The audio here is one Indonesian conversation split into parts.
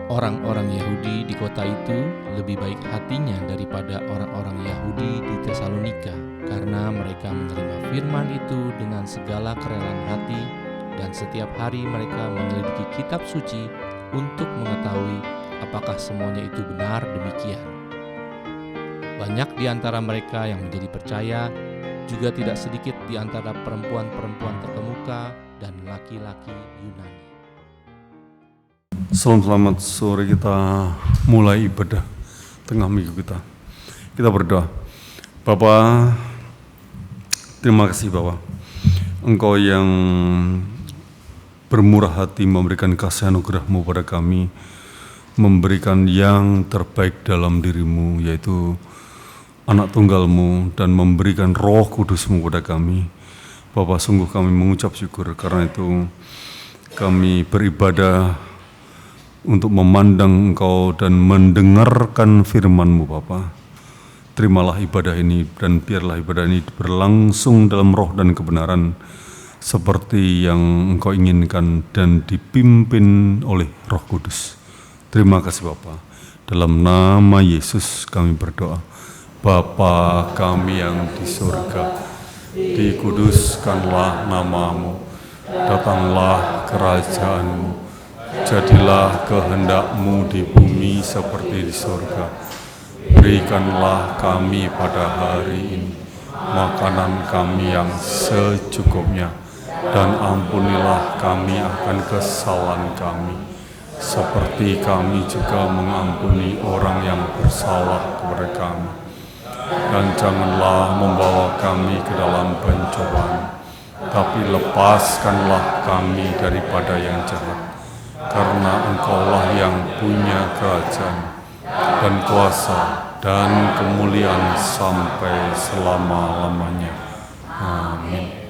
Orang-orang Yahudi di kota itu lebih baik hatinya daripada orang-orang Yahudi di Tesalonika, karena mereka menerima firman itu dengan segala kerelaan hati, dan setiap hari mereka menyelidiki kitab suci untuk mengetahui apakah semuanya itu benar demikian. Banyak di antara mereka yang menjadi percaya, juga tidak sedikit di antara perempuan-perempuan terkemuka dan laki-laki Yunani. Salam selamat sore, kita mulai ibadah tengah minggu kita. Kita berdoa. Bapa, terima kasih Bapa. Engkau yang bermurah hati memberikan kasih anugerah-Mu pada kami, memberikan yang terbaik dalam diri-Mu, yaitu anak tunggal-Mu, dan memberikan Roh Kudus-Mu pada kami. Bapa, sungguh kami mengucap syukur, karena itu kami beribadah untuk memandang Engkau dan mendengarkan firman-Mu Bapa. Terimalah ibadah ini dan biarlah ibadah ini berlangsung dalam roh dan kebenaran seperti yang Engkau inginkan dan dipimpin oleh Roh Kudus. Terima kasih Bapa. Dalam nama Yesus kami berdoa. Bapa kami yang di surga, dikuduskanlah nama-Mu, datanglah kerajaan-Mu, jadilah kehendak-Mu di bumi seperti di surga. Berikanlah kami pada hari ini makanan kami yang secukupnya, dan ampunilah kami akan kesalahan kami, seperti kami juga mengampuni orang yang bersalah kepada kami. Dan janganlah membawa kami ke dalam pencobaan, tapi lepaskanlah kami daripada yang jahat. Karena Engkaulah yang punya kerajaan dan kuasa dan kemuliaan sampai selama-lamanya. Amin.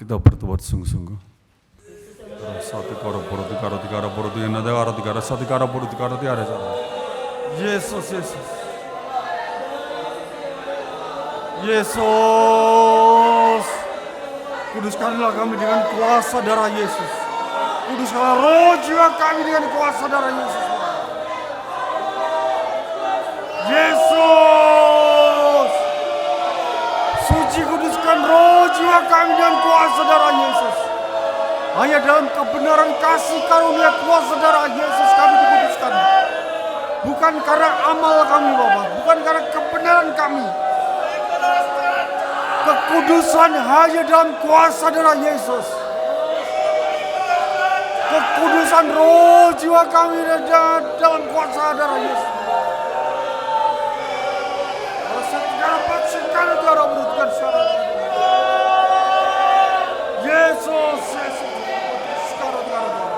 kita bertobat sungguh-sungguh. Satu karo poro yang ada karo tiga satu karo poro tiga ada. Yesus, Yesus. Yesus, kuduskanlah kami dengan kuasa darah Yesus. Kuduskanlah roh jiwa kami dengan kuasa darah Yesus. Yesus, suci kuduskan roh jiwa kami dengan kuasa darah Yesus. Hanya dalam kebenaran kasih karunia kuasa darah Yesus kami dikuduskan. Bukan karena amal kami Bapa, bukan karena kebenaran kami. Kekudusan hanya dalam kuasa darah Yesus. Kekudusan roh jiwa kami dalam kuasa darah Yesus. Segala darah berutkan syarat. Yesus, Yesus. Sekarang darah.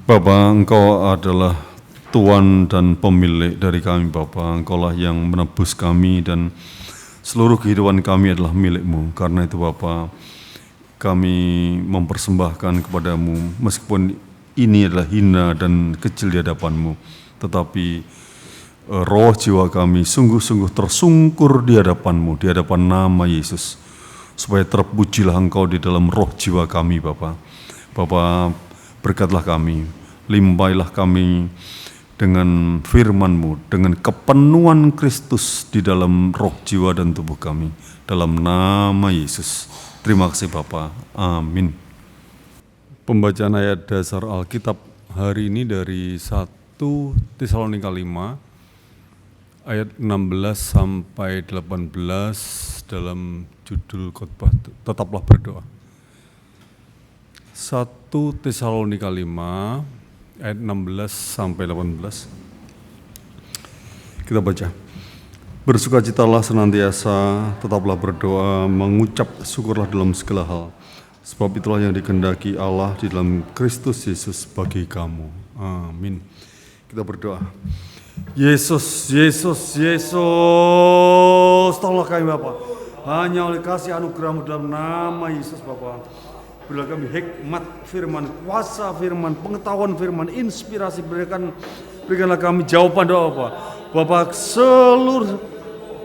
Bapa, Engkau adalah Tuan dan pemilik dari kami Bapa. Engkaulah yang menebus kami dan seluruh kehidupan kami adalah milik-Mu. Karena itu Bapa, kami mempersembahkan kepadamu, meskipun ini adalah hina dan kecil di hadapan-Mu, tetapi roh jiwa kami sungguh-sungguh tersungkur di hadapan-Mu, di hadapan nama Yesus, supaya terpujilah Engkau di dalam roh jiwa kami Bapa. Bapa, berkatlah kami, limpailah kami dengan firman-Mu, dengan kepenuhan Kristus di dalam roh, jiwa, dan tubuh kami. Dalam nama Yesus. Terima kasih Bapa. Amin. Pembacaan ayat dasar Alkitab hari ini dari 1 Tesalonika 5, ayat 16 sampai 18 dalam judul khotbah Tetaplah Berdoa. 1 Tesalonika 5, ayat 16 sampai 18. Kita baca. Bersukacitalah senantiasa, tetaplah berdoa, mengucap syukurlah dalam segala hal. Sebab itulah yang dikehendaki Allah di dalam Kristus Yesus bagi kamu. Amin. Kita berdoa. Yesus, Yesus, Yesus, tolonglah kami Bapa. Hanya oleh kasih anugerah-Mu dalam nama Yesus Bapa. Bila kami hikmat firman, kuasa firman, pengetahuan firman, inspirasi, berikanlah kami jawaban doa Bapak. Bapak, seluruh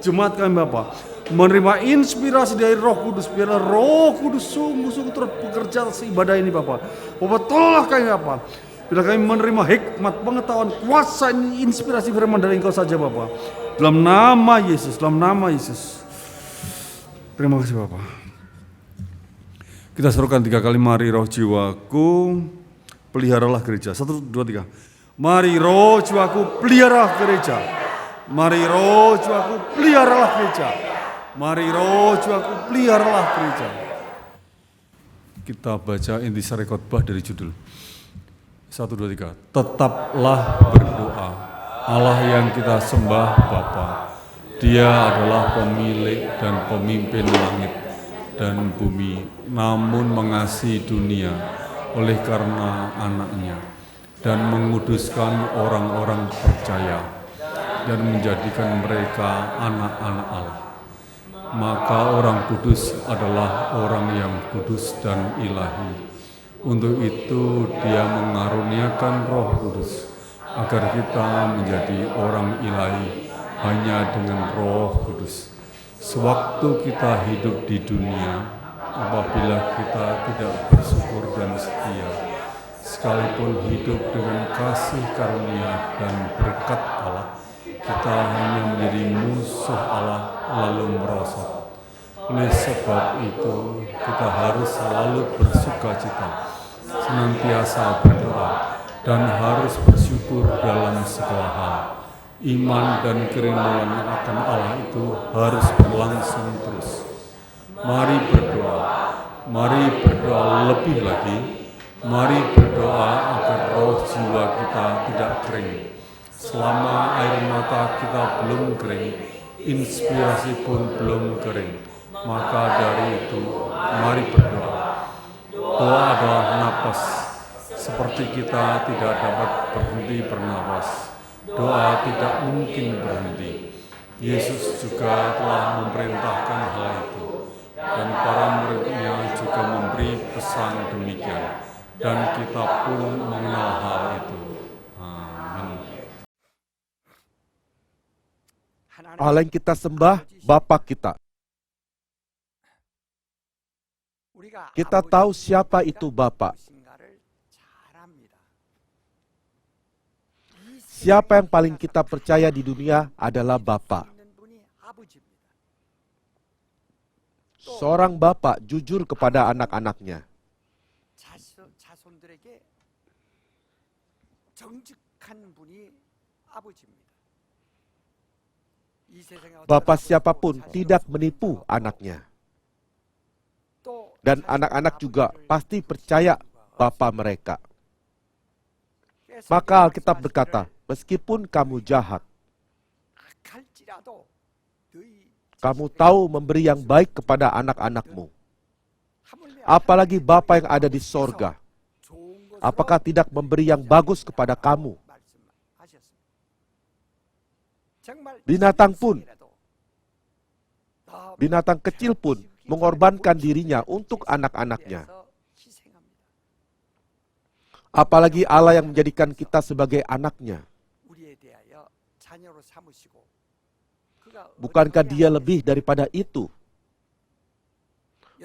jemaat kami Bapak menerima inspirasi dari Roh Kudus. Biarlah Roh Kudus sungguh-sungguh terus bekerja atas ibadah ini Bapak. Bapak, tolonglah kami Bapak. Bila kami menerima hikmat, pengetahuan, kuasa, inspirasi firman dari Engkau saja Bapak. Dalam nama Yesus, dalam nama Yesus. Terima kasih Bapak. Kita serukan 3 kali, mari roh jiwaku, peliharalah gereja. 1, 2, 3. Mari roh jiwaku, peliharalah gereja. Mari roh jiwaku, peliharalah gereja. Mari roh jiwaku, peliharalah gereja. Kita baca intisari khotbah dari judul. 1, 2, 3. Tetaplah berdoa. Allah yang kita sembah Bapa, Dia adalah pemilik dan pemimpin langit dan bumi, namun mengasihi dunia oleh karena anaknya, dan menguduskan orang-orang percaya, dan menjadikan mereka anak-anak Allah. Maka orang kudus adalah orang yang kudus dan ilahi. Untuk itu Dia mengaruniakan Roh Kudus, agar kita menjadi orang ilahi hanya dengan Roh Kudus. Sewaktu kita hidup di dunia, apabila kita tidak bersyukur dan setia, sekalipun hidup dengan kasih karunia dan berkat Allah, kita hanya menjadi musuh Allah lalu merosot. Oleh sebab itu, kita harus selalu bersukacita, senantiasa berdoa, dan harus bersyukur dalam segala hal. Iman dan kerinduan akan Allah itu harus berlangsung terus. Mari berdoa lebih lagi. Mari berdoa agar roh jiwa kita tidak kering. Selama air mata kita belum kering, inspirasi pun belum kering. Maka dari itu, mari berdoa. Doa adalah napas, seperti kita tidak dapat berhenti bernapas. Doa tidak mungkin berhenti. Yesus juga telah memerintahkan hal itu, dan para murid-Nya juga memberi pesan demikian, dan kita pun mengenal hal itu. Amin. Allah yang kita sembah, Bapa kita. Kita tahu siapa itu Bapa. Siapa yang paling kita percaya di dunia adalah Bapa. Seorang Bapa jujur kepada anak-anaknya. Bapa siapapun tidak menipu anaknya. Dan anak-anak juga pasti percaya Bapa mereka. Maka Alkitab berkata, meskipun kamu jahat, kamu tahu memberi yang baik kepada anak-anakmu. Apalagi Bapa yang ada di sorga. apakah tidak memberi yang bagus kepada kamu? Binatang pun, binatang kecil pun mengorbankan dirinya untuk anak-anaknya. Apalagi Allah yang menjadikan kita sebagai anaknya. Bukankah Dia lebih daripada itu?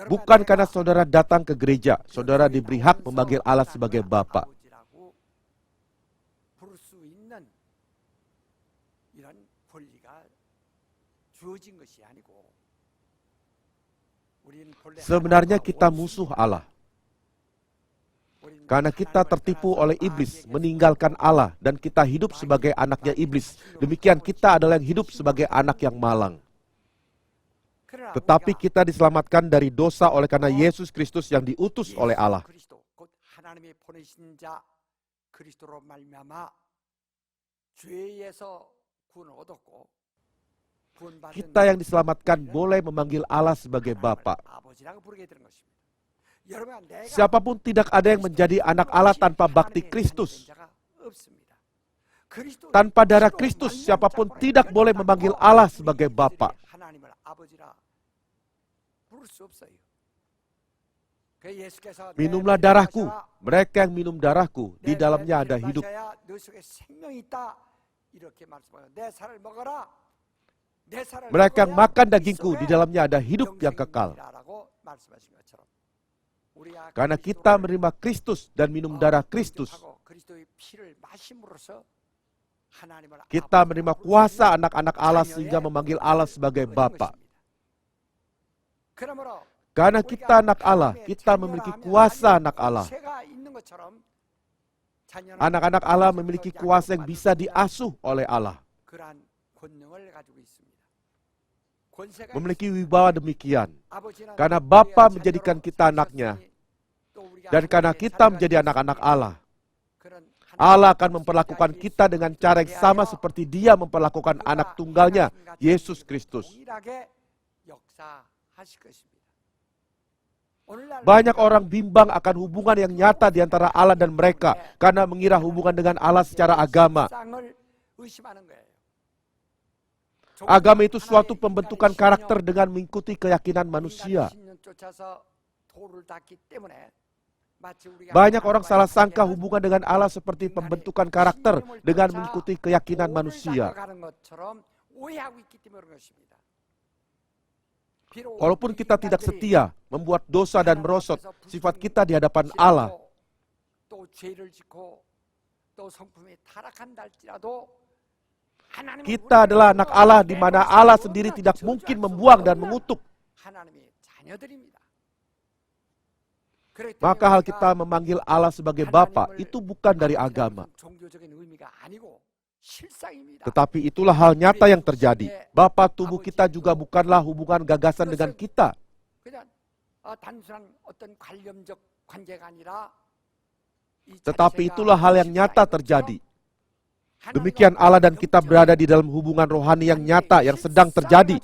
Bukan karena saudara datang ke gereja, saudara diberi hak memanggil Allah sebagai Bapa. Sebenarnya kita musuh Allah. Karena kita tertipu oleh iblis, meninggalkan Allah, dan kita hidup sebagai anaknya iblis. Demikian kita adalah yang hidup sebagai anak yang malang. Tetapi kita diselamatkan dari dosa oleh karena Yesus Kristus yang diutus oleh Allah. Kita yang diselamatkan boleh memanggil Allah sebagai Bapa. Siapapun tidak ada yang menjadi anak Allah tanpa bakti Kristus. Tanpa darah Kristus, siapapun tidak boleh memanggil Allah sebagai Bapa. Minumlah darahku, mereka yang minum darahku, di dalamnya ada hidup. Mereka yang makan dagingku, di dalamnya ada hidup yang kekal. Karena kita menerima Kristus dan minum darah Kristus, kita menerima kuasa anak-anak Allah sehingga memanggil Allah sebagai Bapa. Karena kita anak Allah, kita memiliki kuasa anak Allah. Anak-anak Allah memiliki kuasa yang bisa diasuh oleh Allah. Memiliki wibawa demikian. Karena Bapa menjadikan kita anaknya. Dan karena kita menjadi anak-anak Allah, Allah akan memperlakukan kita dengan cara yang sama seperti Dia memperlakukan anak tunggalnya, Yesus Kristus. Banyak orang bimbang akan hubungan yang nyata di antara Allah dan mereka karena mengira hubungan dengan Allah secara agama. Agama itu suatu pembentukan karakter dengan mengikuti keyakinan manusia. Banyak orang salah sangka hubungan dengan Allah seperti pembentukan karakter dengan mengikuti keyakinan manusia. Walaupun kita tidak setia, membuat dosa dan merosot, sifat kita di hadapan Allah, kita adalah anak Allah di mana Allah sendiri tidak mungkin membuang dan mengutuk. Maka hal kita memanggil Allah sebagai Bapa itu bukan dari agama. Tetapi itulah hal nyata yang terjadi. Bapa tubuh kita juga bukanlah hubungan gagasan dengan kita. Tetapi itulah hal yang nyata terjadi. Demikian Allah dan kita berada di dalam hubungan rohani yang nyata yang sedang terjadi.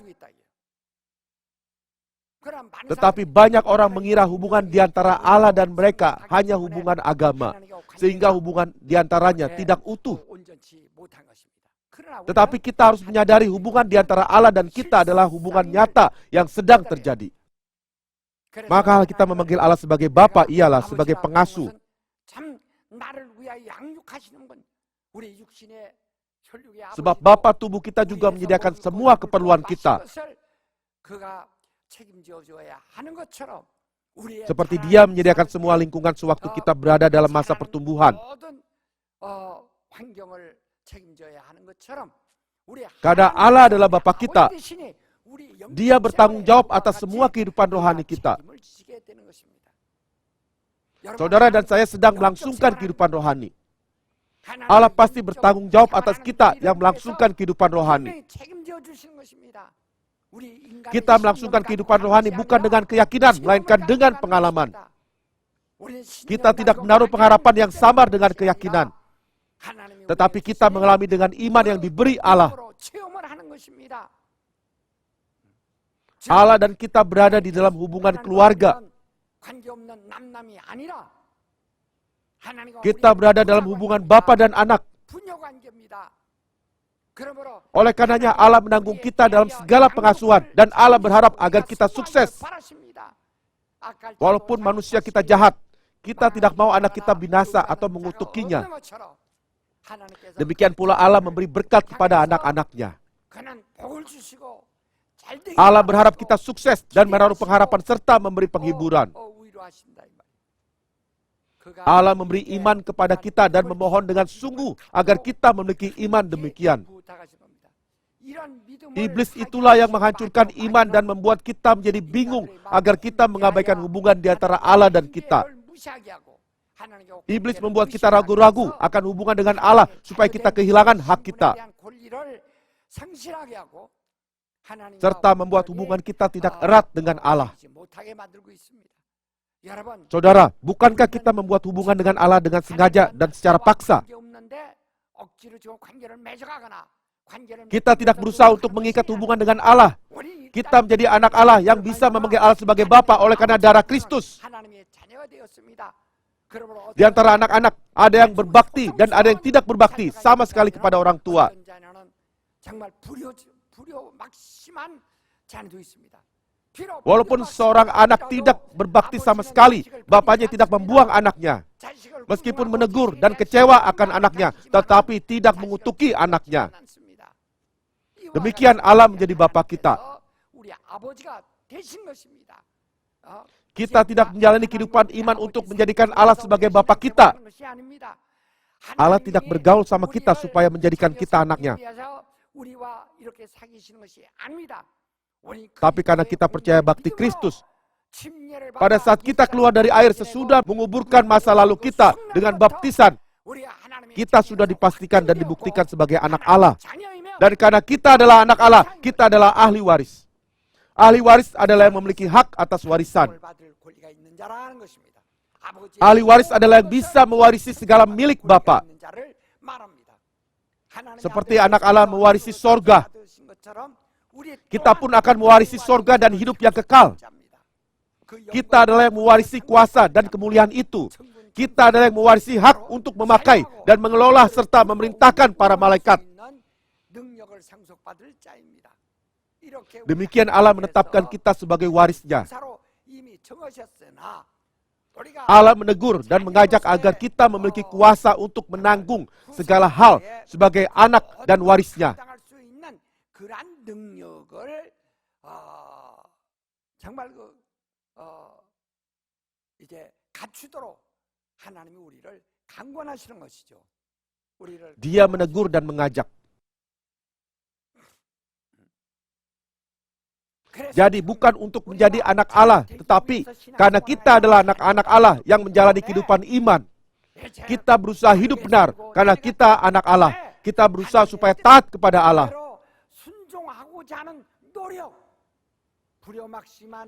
Tetapi banyak orang mengira hubungan di antara Allah dan mereka hanya hubungan agama, sehingga hubungan di antaranya tidak utuh. Tetapi kita harus menyadari hubungan di antara Allah dan kita adalah hubungan nyata yang sedang terjadi. Maka hal kita memanggil Allah sebagai Bapa ialah sebagai pengasuh. Sebab Bapa tubuh kita juga menyediakan semua keperluan kita. Seperti Dia menyediakan semua lingkungan sewaktu kita berada dalam masa pertumbuhan. Karena Allah adalah Bapa kita, Dia bertanggung jawab atas semua kehidupan rohani kita. Saudara dan saya sedang melangsungkan kehidupan rohani. Allah pasti bertanggung jawab atas kita yang melangsungkan kehidupan rohani. Kita melangsungkan kehidupan rohani bukan dengan keyakinan, melainkan dengan pengalaman. Kita tidak menaruh pengharapan yang samar dengan keyakinan. Tetapi kita mengalami dengan iman yang diberi Allah. Allah dan kita berada di dalam hubungan keluarga. Kita berada dalam hubungan Bapa dan Anak. Oleh karenanya Allah menanggung kita dalam segala pengasuhan dan Allah berharap agar kita sukses. Walaupun manusia kita jahat, kita tidak mau anak kita binasa atau mengutukinya. Demikian pula Allah memberi berkat kepada anak-anaknya. Allah berharap kita sukses dan menaruh pengharapan serta memberi penghiburan. Allah memberi iman kepada kita dan memohon dengan sungguh agar kita memiliki iman demikian. Iblis itulah yang menghancurkan iman dan membuat kita menjadi bingung agar kita mengabaikan hubungan di antara Allah dan kita. Iblis membuat kita ragu-ragu akan hubungan dengan Allah supaya kita kehilangan hak kita. Serta membuat hubungan kita tidak erat dengan Allah. Saudara, bukankah kita membuat hubungan dengan Allah dengan sengaja dan secara paksa? Kita tidak berusaha untuk mengikat hubungan dengan Allah. Kita menjadi anak Allah yang bisa memanggil Allah sebagai Bapa oleh karena darah Kristus. Di antara anak-anak, ada yang berbakti dan ada yang tidak berbakti sama sekali kepada orang tua. Walaupun seorang anak tidak berbakti sama sekali, bapaknya tidak membuang anaknya. Meskipun menegur dan kecewa akan anaknya, tetapi tidak mengutuki anaknya. Demikian Allah menjadi Bapa kita. Kita tidak menjalani kehidupan iman untuk menjadikan Allah sebagai Bapa kita. Allah tidak bergaul sama kita supaya menjadikan kita anaknya. Tapi karena kita percaya bakti Kristus, pada saat kita keluar dari air sesudah menguburkan masa lalu kita dengan baptisan, kita sudah dipastikan dan dibuktikan sebagai anak Allah. Dan karena kita adalah anak Allah, kita adalah ahli waris. Ahli waris adalah yang memiliki hak atas warisan. Ahli waris adalah yang bisa mewarisi segala milik Bapa. Seperti anak Allah mewarisi sorga, kita pun akan mewarisi sorga dan hidup yang kekal. Kita adalah yang mewarisi kuasa dan kemuliaan itu. Kita adalah yang mewarisi hak untuk memakai dan mengelola serta memerintahkan para malaikat. Demikian Allah menetapkan kita sebagai warisnya. Allah menegur dan mengajak agar kita memiliki kuasa untuk menanggung segala hal sebagai anak dan warisnya. Dia menegur dan mengajak. Jadi bukan untuk menjadi anak Allah, tetapi karena kita adalah anak-anak Allah yang menjalani kehidupan iman. Kita berusaha hidup benar karena kita anak Allah. Kita berusaha supaya taat kepada Allah.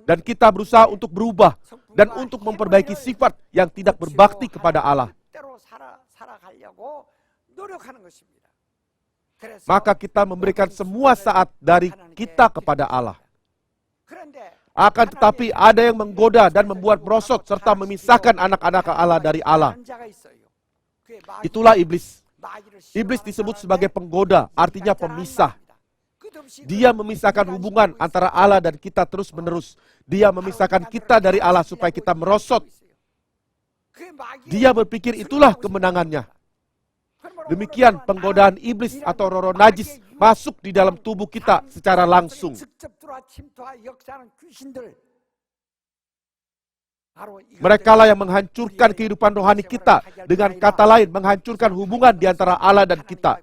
Dan kita berusaha untuk berubah dan untuk memperbaiki sifat yang tidak berbakti kepada Allah. Maka kita memberikan semua saat dari kita kepada Allah. Akan tetapi ada yang menggoda dan membuat merosot serta memisahkan anak-anak Allah dari Allah. Itulah iblis. Iblis disebut sebagai penggoda, artinya pemisah. Dia memisahkan hubungan antara Allah dan kita terus-menerus. Dia memisahkan kita dari Allah supaya kita merosot. Dia berpikir itulah kemenangannya. Demikian penggodaan iblis atau roh-roh najis masuk di dalam tubuh kita secara langsung. Mereka lah yang menghancurkan kehidupan rohani kita. Dengan kata lain, menghancurkan hubungan di antara Allah dan kita.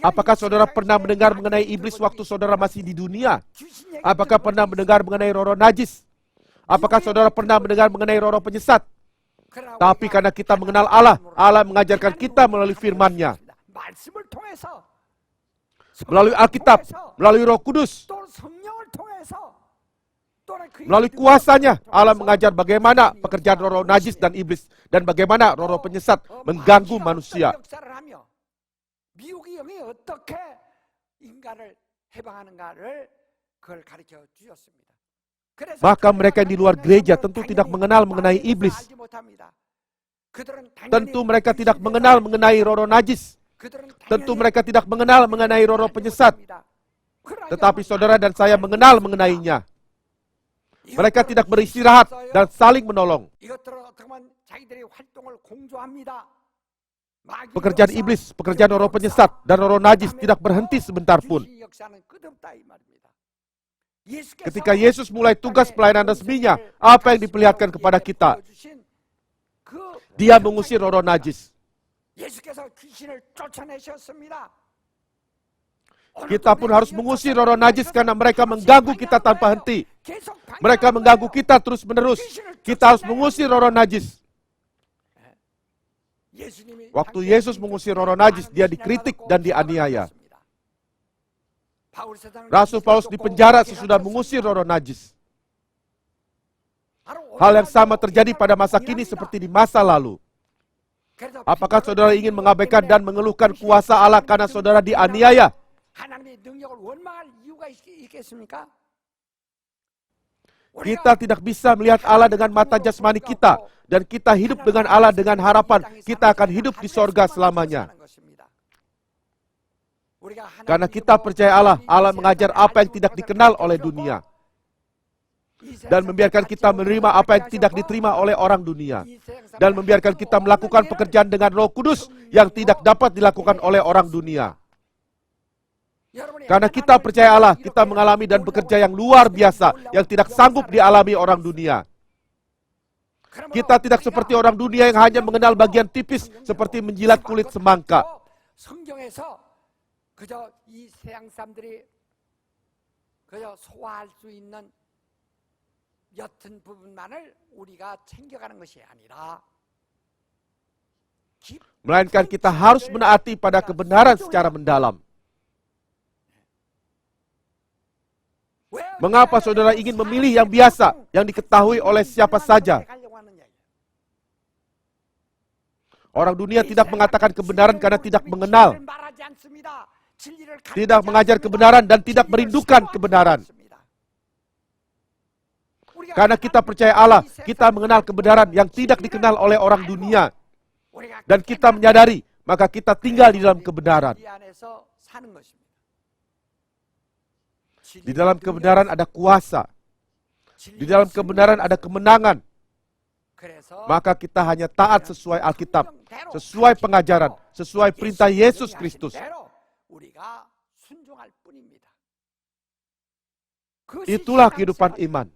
Apakah saudara pernah mendengar mengenai iblis waktu saudara masih di dunia? Apakah pernah mendengar mengenai roh-roh najis? Apakah saudara pernah mendengar mengenai roh-roh penyesat? Tapi karena kita mengenal Allah, Allah mengajarkan kita melalui firman-Nya. Melalui Alkitab, melalui Roh Kudus, melalui kuasanya, Allah mengajar bagaimana pekerjaan roh-roh najis dan iblis, dan bagaimana roh-roh penyesat mengganggu manusia. Maka mereka yang di luar gereja tentu tidak mengenal mengenai iblis. Tentu mereka tidak mengenal mengenai roh-roh najis. Tentu mereka tidak mengenal mengenai roh-roh penyesat. Tetapi saudara dan saya mengenal mengenainya. Mereka tidak beristirahat dan saling menolong. Pekerjaan iblis, pekerjaan roh penyesat dan roh najis tidak berhenti sebentar pun. Ketika Yesus mulai tugas pelayanan resminya, apa yang diperlihatkan kepada kita? Dia mengusir roh najis. Kita pun harus mengusir roh najis karena mereka mengganggu kita tanpa henti. Mereka mengganggu kita terus-menerus. Kita harus mengusir roh najis. Waktu Yesus mengusir roh najis, dia dikritik dan dianiaya. Rasul Paulus dipenjara sesudah mengusir roh najis. Hal yang sama terjadi pada masa kini seperti di masa lalu. Apakah saudara ingin mengabaikan dan mengeluhkan kuasa Allah karena saudara dianiaya? Kita tidak bisa melihat Allah dengan mata jasmani kita, dan kita hidup dengan Allah dengan harapan kita akan hidup di sorga selamanya. Karena kita percaya Allah, Allah mengajar apa yang tidak dikenal oleh dunia, dan membiarkan kita menerima apa yang tidak diterima oleh orang dunia, dan membiarkan kita melakukan pekerjaan dengan Roh Kudus yang tidak dapat dilakukan oleh orang dunia. Karena kita percaya Allah, kita mengalami dan bekerja yang luar biasa, yang tidak sanggup dialami orang dunia. Kita tidak seperti orang dunia yang hanya mengenal bagian tipis, seperti menjilat kulit semangka. Melainkan kita harus menaati pada kebenaran secara mendalam. Mengapa saudara ingin memilih yang biasa, yang diketahui oleh siapa saja? Orang dunia tidak mengatakan kebenaran karena tidak mengenal, tidak mengajar kebenaran dan tidak merindukan kebenaran. Karena kita percaya Allah, kita mengenal kebenaran yang tidak dikenal oleh orang dunia. Dan kita menyadari, maka kita tinggal di dalam kebenaran. Di dalam kebenaran ada kuasa. Di dalam kebenaran ada kemenangan. Maka kita hanya taat sesuai Alkitab, sesuai pengajaran, sesuai perintah Yesus Kristus. Itulah kehidupan iman.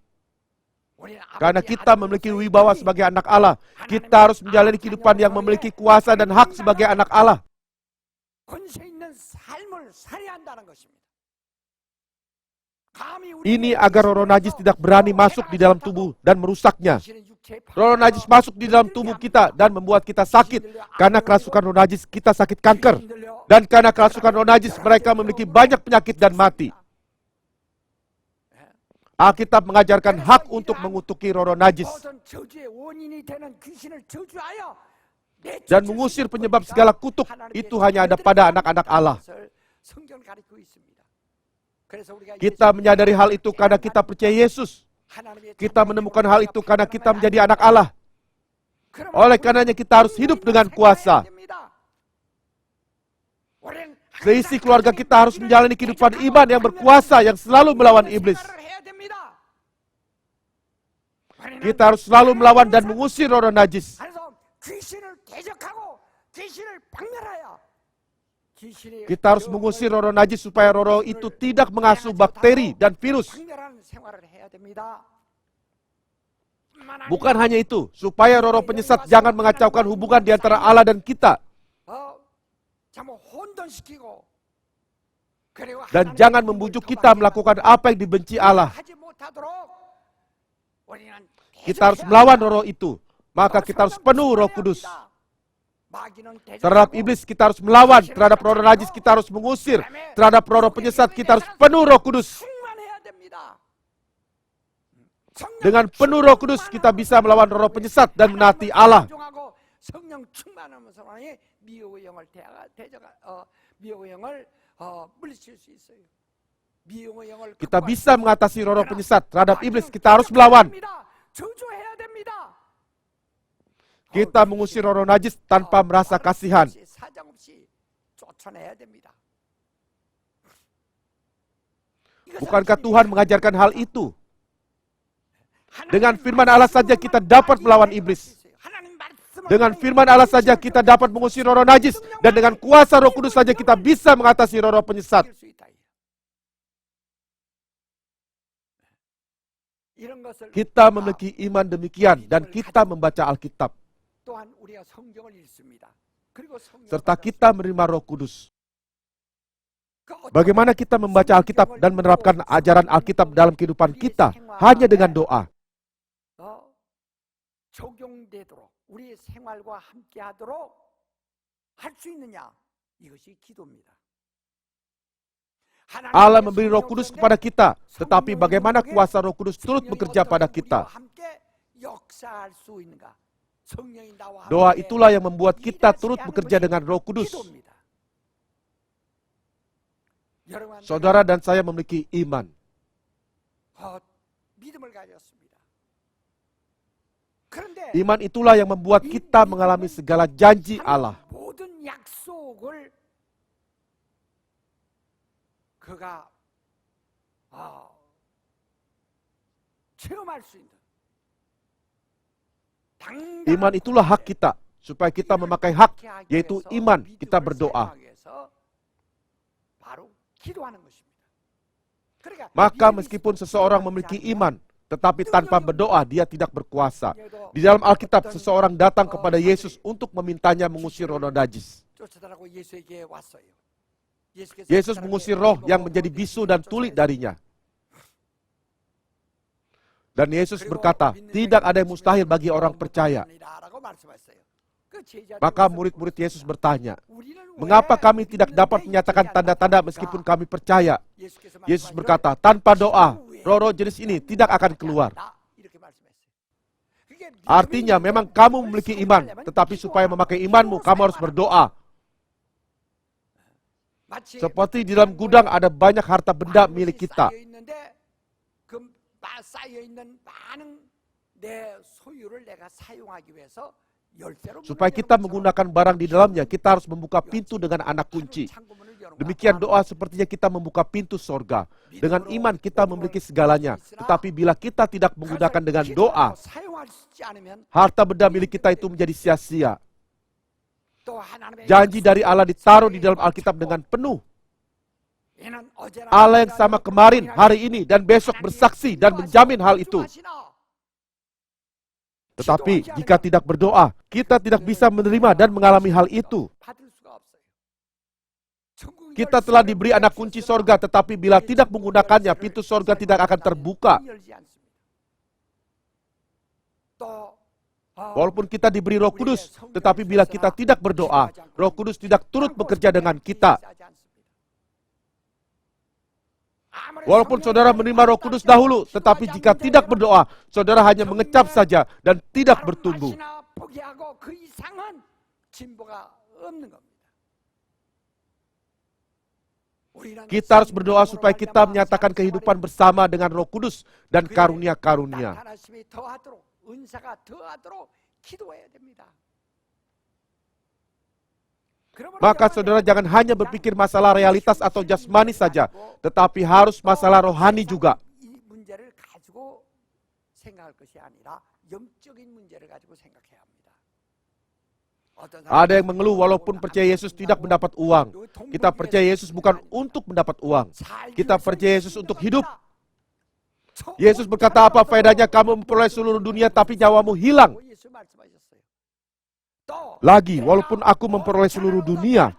Karena kita memiliki wibawa sebagai anak Allah, kita harus menjalani kehidupan yang memiliki kuasa dan hak sebagai anak Allah. Ini agar roh najis tidak berani masuk di dalam tubuh dan merusaknya. Roh najis masuk di dalam tubuh kita dan membuat kita sakit. Karena kerasukan roh najis kita sakit kanker. Dan karena kerasukan roh najis mereka memiliki banyak penyakit dan mati. Alkitab mengajarkan hak untuk mengutuki roh najis dan mengusir penyebab segala kutuk. Itu hanya ada pada anak-anak Allah. Kita menyadari hal itu karena kita percaya Yesus. Kita menemukan hal itu karena kita menjadi anak Allah. Oleh karenanya kita harus hidup dengan kuasa. Seisi keluarga kita harus menjalani kehidupan iman yang berkuasa, yang selalu melawan iblis. Kita harus selalu melawan dan mengusir roh najis. Kita harus mengusir roh najis supaya roh itu tidak mengasuh bakteri dan virus. Bukan hanya itu, supaya roh penyesat jangan mengacaukan hubungan di antara Allah dan kita. Dan jangan membujuk kita melakukan apa yang dibenci Allah. Kita harus melawan roh itu. Maka kita harus penuh Roh Kudus. Terhadap iblis kita harus melawan. Terhadap roh najis kita harus mengusir. Terhadap roh penyesat kita harus penuh Roh Kudus. Dengan penuh Roh Kudus kita bisa melawan roh penyesat dan menaati Allah. Kita bisa mengatasi roh-roh penyesat terhadap iblis. Kita harus melawan. Kita mengusir roh-roh najis tanpa merasa kasihan. Bukankah Tuhan mengajarkan hal itu? Dengan firman Allah saja kita dapat melawan iblis. Dengan firman Allah saja kita dapat mengusir roh-roh najis. Dan dengan kuasa Roh Kudus saja kita bisa mengatasi roh-roh penyesat. Kita memiliki iman demikian dan kita membaca Alkitab. Serta kita menerima Roh Kudus. Bagaimana kita membaca Alkitab dan menerapkan ajaran Alkitab dalam kehidupan kita? Hanya dengan doa. Allah memberi Roh Kudus kepada kita, tetapi bagaimana kuasa Roh Kudus turut bekerja pada kita? Doa itulah yang membuat kita turut bekerja dengan Roh Kudus. Saudara dan saya memiliki iman. Iman itulah yang membuat kita mengalami segala janji Allah. Iman itulah hak kita, supaya kita memakai hak, yaitu iman, kita berdoa. Maka meskipun seseorang memiliki iman, tetapi tanpa berdoa dia tidak berkuasa. Di dalam Alkitab, seseorang datang kepada Yesus untuk memintanya mengusir roh najis. Yesus mengusir roh yang menjadi bisu dan tuli darinya. Dan Yesus berkata, tidak ada yang mustahil bagi orang percaya. Maka murid-murid Yesus bertanya, mengapa kami tidak dapat menyatakan tanda-tanda meskipun kami percaya? Yesus berkata, tanpa doa, roh-roh jenis ini tidak akan keluar. Artinya memang kamu memiliki iman, tetapi supaya memakai imanmu, kamu harus berdoa. Seperti di dalam gudang ada banyak harta benda milik kita. Supaya kita menggunakan barang di dalamnya, kita harus membuka pintu dengan anak kunci. Demikian doa sepertinya kita membuka pintu sorga. Dengan iman kita memiliki segalanya. Tetapi bila kita tidak menggunakan dengan doa, harta benda milik kita itu menjadi sia-sia. Janji dari Allah ditaruh di dalam Alkitab dengan penuh. Allah yang sama kemarin, hari ini, dan besok bersaksi dan menjamin hal itu. Tetapi jika tidak berdoa, kita tidak bisa menerima dan mengalami hal itu. Kita telah diberi anak kunci sorga, tetapi bila tidak menggunakannya, pintu sorga tidak akan terbuka. Walaupun kita diberi Roh Kudus, tetapi bila kita tidak berdoa, Roh Kudus tidak turut bekerja dengan kita. Walaupun saudara menerima Roh Kudus dahulu, tetapi jika tidak berdoa, saudara hanya mengecap saja dan tidak bertumbuh. Kita harus berdoa supaya kita menyatakan kehidupan bersama dengan Roh Kudus dan karunia-karunia. Maka saudara jangan hanya berpikir masalah realitas atau jasmani saja, tetapi harus masalah rohani juga. Ada yang mengeluh walaupun percaya Yesus tidak mendapat uang. Kita percaya Yesus bukan untuk mendapat uang. Kita percaya Yesus untuk hidup. Yesus berkata, apa faedahnya kamu memperoleh seluruh dunia tapi nyawamu hilang? Lagi, walaupun aku memperoleh seluruh dunia,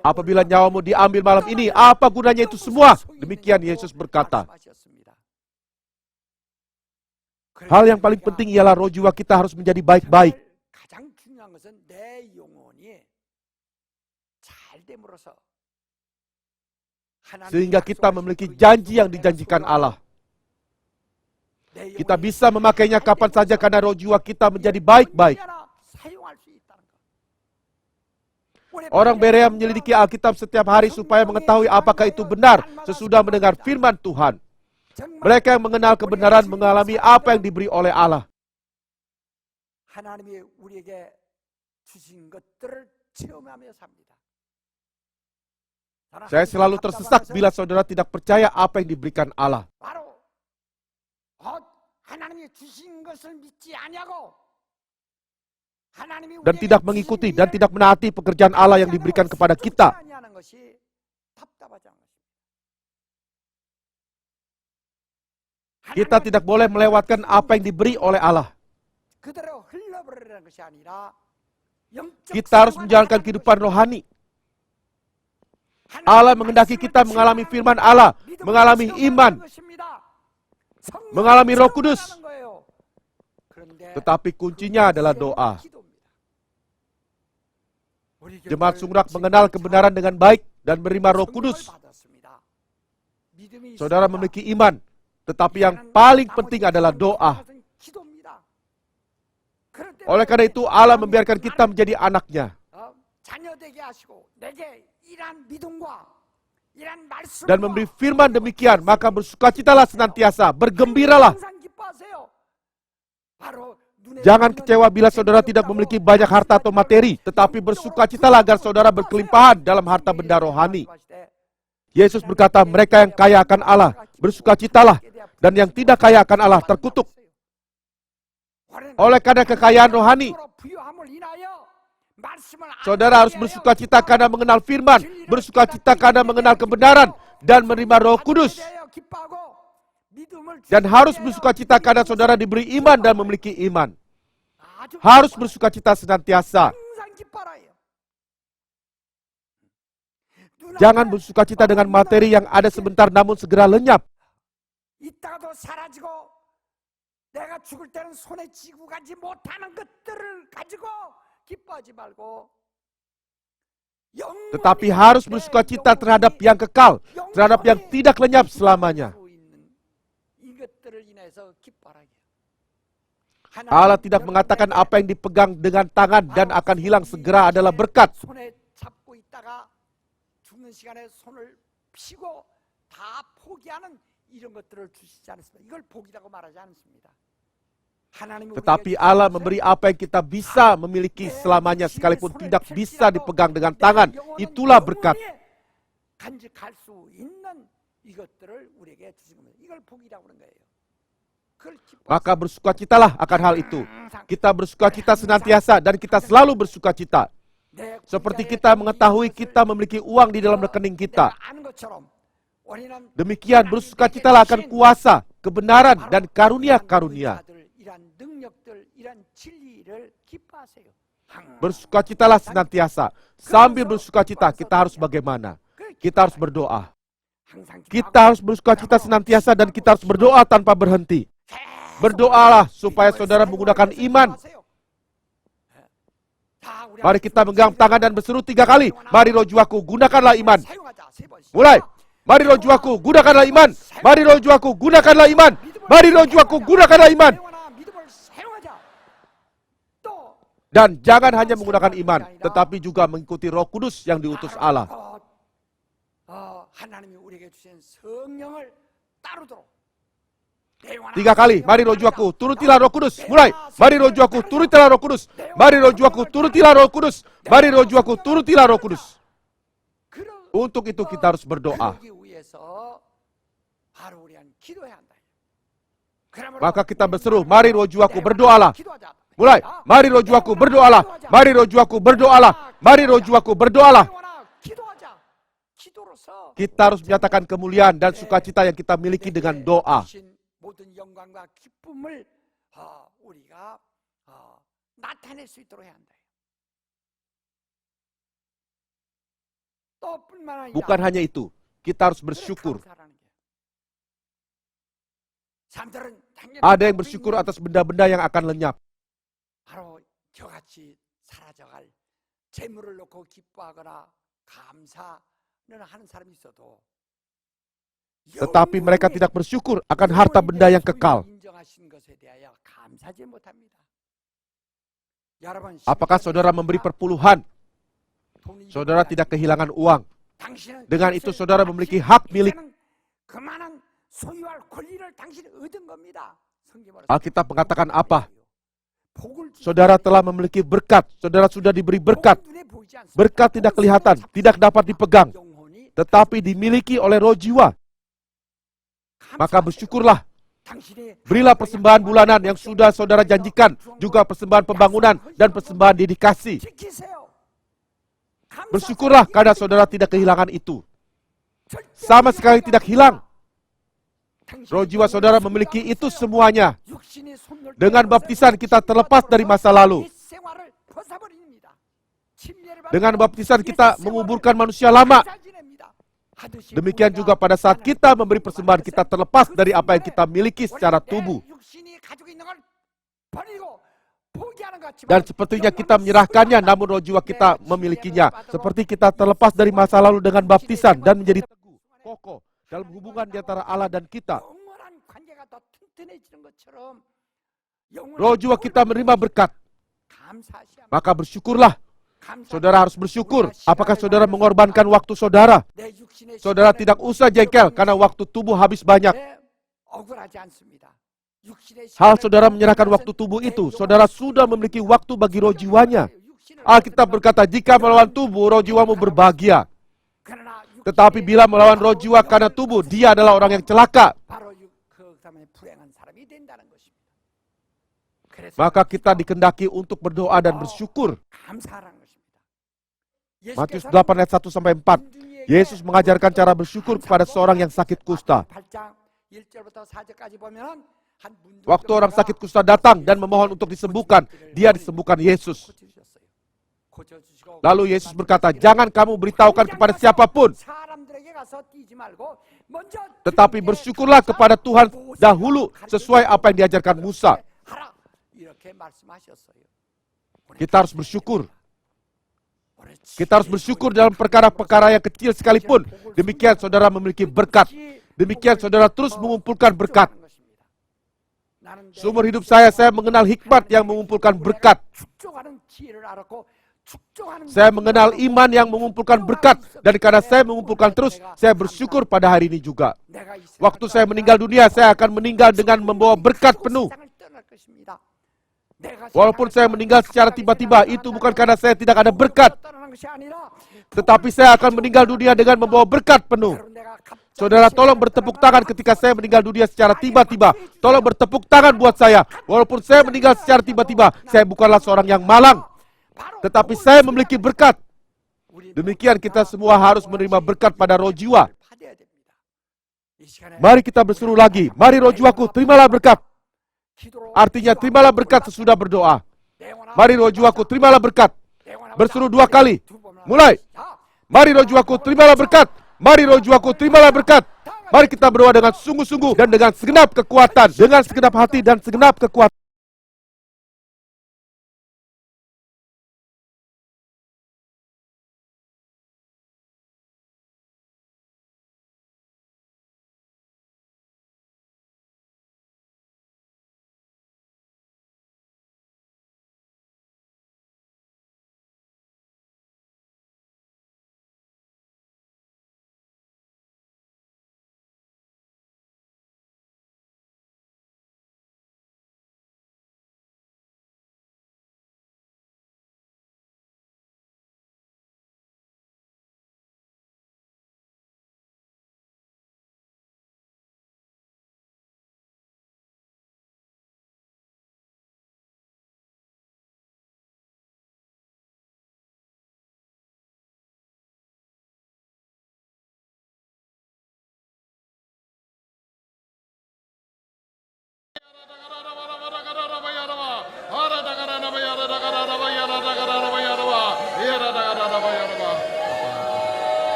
apabila nyawamu diambil malam ini, apa gunanya itu semua? Demikian Yesus berkata. Hal yang paling penting ialah roh jiwa kita harus menjadi baik-baik. Sehingga kita memiliki janji yang dijanjikan Allah. Kita bisa memakainya kapan saja karena roh jiwa kita menjadi baik-baik. Orang Berea menyelidiki Alkitab setiap hari supaya mengetahui apakah itu benar sesudah mendengar firman Tuhan. Mereka yang mengenal kebenaran mengalami apa yang diberi oleh Allah. 하나님이 우리에게 주신 것들을 체험하며 삽니다. Saya selalu tersesak bila saudara tidak percaya apa yang diberikan Allah. 바로 하나님이 주신 것을 믿지 아니하고 Dan tidak mengikuti dan tidak menaati pekerjaan Allah yang diberikan kepada kita. Kita tidak boleh melewatkan apa yang diberi oleh Allah. Kita harus menjalankan kehidupan rohani. Allah menghendaki kita mengalami firman Allah, mengalami iman, mengalami Roh Kudus. Tetapi kuncinya adalah doa. Jemaat Sungrak mengenal kebenaran dengan baik dan menerima Roh Kudus. Saudara memiliki iman, tetapi yang paling penting adalah doa. Oleh karena itu Allah membiarkan kita menjadi anaknya. Dan memberi firman demikian, maka bersukacitalah senantiasa, bergembiralah. Jangan kecewa bila saudara tidak memiliki banyak harta atau materi, tetapi bersukacitalah agar saudara berkelimpahan dalam harta benda rohani. Yesus berkata, mereka yang kaya akan Allah, bersukacitalah, dan yang tidak kaya akan Allah terkutuk. Oleh karena kekayaan rohani, saudara harus bersukacita karena mengenal firman, bersukacita karena mengenal kebenaran, dan menerima Roh Kudus. Dan harus bersukacita karena saudara diberi iman dan memiliki iman. Harus bersukacita senantiasa. Jangan bersukacita dengan materi yang ada sebentar namun segera lenyap. 내가 죽을 때는 손에 쥐고 가지 못하는 것들을 가지고 기뻐하지 말고 Tetapi harus bersukacita terhadap yang kekal, terhadap yang tidak lenyap selamanya. Allah tidak mengatakan apa yang dipegang dengan tangan dan akan hilang segera adalah berkat. 손에 잡고 있다가 죽는 시간에 손을 피고 다 포기하는 이런 것들을 주시지 않습니다. 이걸 복이라고 말하지 않습니다. Tetapi Allah memberi apa yang kita bisa memiliki selamanya sekalipun tidak bisa dipegang dengan tangan. Itulah berkat. Maka bersukacitalah akan hal itu. Kita bersukacita senantiasa dan kita selalu bersukacita. Seperti kita mengetahui kita memiliki uang di dalam rekening kita. Demikian bersukacitalah akan kuasa, kebenaran, dan karunia-karunia. Bersukacitalah senantiasa. Sambil bersukacita, kita harus bagaimana? Kita harus berdoa. Kita harus bersukacita senantiasa dan kita harus berdoa tanpa berhenti. Berdoalah supaya saudara menggunakan iman. Mari kita menggang tangan dan berseru 3 kali. Mari roh jiwaku, gunakanlah iman. Mulai. Mari roh jiwaku, gunakanlah iman. Mari roh jiwaku, gunakanlah iman. Mari roh jiwaku, gunakanlah iman. Dan jangan hanya menggunakan iman, tetapi juga mengikuti Roh Kudus yang diutus Allah. 3 kali, mari roh jiwaku, turutilah Roh Kudus. Mulai, mari roh jiwaku, turutilah Roh Kudus. Mari roh jiwaku, turutilah Roh Kudus. Mari roh jiwaku, turutilah Roh Kudus. Untuk itu kita harus berdoa. Maka kita berseru, mari roh jiwaku, berdoalah. Mulai, mari roh jiwaku, berdoalah. Mari roh jiwaku, berdoalah. Mari roh jiwaku, berdoalah. Kita harus menyatakan kemuliaan dan sukacita yang kita miliki dengan doa. Bukan hanya itu, kita harus bersyukur. Ada yang bersyukur atas benda-benda yang akan lenyap. 바로 저같이 사라져갈 재물을 놓고 기뻐하거나 감사는 하는 사람이 있어도 Tetapi mereka tidak bersyukur akan harta benda yang kekal. Apakah saudara memberi perpuluhan? saudara tidak kehilangan uang. Dengan itu saudara memiliki hak milik. Alkitab mengatakan apa? Saudara telah memiliki berkat, saudara sudah diberi berkat. Berkat tidak kelihatan, tidak dapat dipegang, tetapi dimiliki oleh roh jiwa. Maka bersyukurlah. Berilah persembahan bulanan yang sudah saudara janjikan, juga persembahan pembangunan dan persembahan dedikasi. Bersyukurlah karena saudara tidak kehilangan itu. Sama sekali tidak hilang. Roh jiwa saudara memiliki itu semuanya. Dengan baptisan kita terlepas dari masa lalu. Dengan baptisan kita menguburkan manusia lama. Demikian juga pada saat kita memberi persembahan, kita terlepas dari apa yang kita miliki secara tubuh. Dan sepertinya kita menyerahkannya, namun roh jiwa kita memilikinya. Seperti kita terlepas dari masa lalu dengan baptisan dan menjadi teguh, kokoh dalam hubungan di antara Allah dan kita. Roh jiwa kita menerima berkat. Maka bersyukurlah. Saudara harus bersyukur. Apakah saudara mengorbankan waktu saudara? Saudara tidak usah jengkel karena waktu tubuh habis banyak. Hal saudara menyerahkan waktu tubuh itu, saudara sudah memiliki waktu bagi roh jiwanya. Alkitab berkata, jika melawan tubuh, roh jiwamu berbahagia. Tetapi bila melawan roh jiwa karena tubuh, dia adalah orang yang celaka. Maka kita dikehendaki untuk berdoa dan bersyukur. Matius 8 ayat 1-4. Yesus mengajarkan cara bersyukur kepada seorang yang sakit kusta. Waktu orang sakit kusta datang dan memohon untuk disembuhkan, dia disembuhkan Yesus. Lalu Yesus berkata, jangan kamu beritahukan kepada siapapun, tetapi bersyukurlah kepada Tuhan dahulu sesuai apa yang diajarkan Musa. Kita harus bersyukur. Kita harus bersyukur dalam perkara-perkara yang kecil sekalipun. Demikian saudara memiliki berkat. Demikian saudara terus mengumpulkan berkat. Seumur hidup saya mengenal hikmat yang mengumpulkan berkat. Saya mengenal iman yang mengumpulkan berkat. Dan karena saya mengumpulkan terus, saya bersyukur pada hari ini juga. Waktu saya meninggal dunia, saya akan meninggal dengan membawa berkat penuh. Walaupun saya meninggal secara tiba-tiba, itu bukan karena saya tidak ada berkat. Tetapi saya akan meninggal dunia dengan membawa berkat penuh. Saudara, tolong bertepuk tangan ketika saya meninggal dunia secara tiba-tiba. Tolong bertepuk tangan buat saya. Walaupun saya meninggal secara tiba-tiba, saya bukanlah seorang yang malang. Tetapi saya memiliki berkat. Demikian kita semua harus menerima berkat pada roh jiwa. Mari kita berseru lagi. Mari roh jiwaku, terimalah berkat. Artinya terimalah berkat sesudah berdoa. Mari roh jiwaku, terimalah berkat. Berseru 2 kali. Mulai. Mari roh jiwaku, terimalah berkat. Mari roh jiwaku, terimalah berkat. Mari kita berdoa dengan sungguh-sungguh dan dengan segenap kekuatan. Dengan segenap hati dan segenap kekuatan.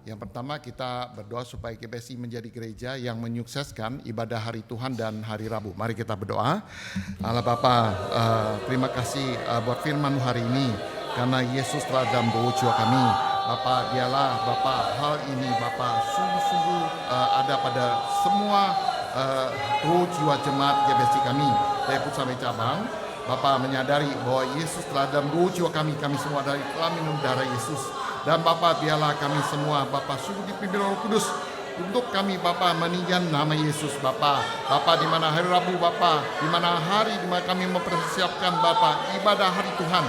Yang pertama kita berdoa supaya GBSI menjadi gereja yang menyukseskan ibadah hari Tuhan dan hari Rabu. Mari kita berdoa. Allah Bapa, terima kasih buat firman hari ini. Karena Yesus telah dalam doa jiwa kami. Bapa, dialah Bapa, hal ini Bapa sungguh-sungguh ada pada semua doa jiwa jemaat GBSI kami. Dari pusat sampai cabang. Bapa menyadari bahwa Yesus telah dalam doa jiwa kami. Kami semua dari telah minum darah Yesus. Dan Bapa, biarlah kami semua Bapa sungguh dipimpin Roh Kudus untuk kami Bapa meninggikan nama Yesus Bapa. Bapa, di mana hari Rabu Bapa, di mana hari di mana kami mempersiapkan Bapa ibadah hari Tuhan.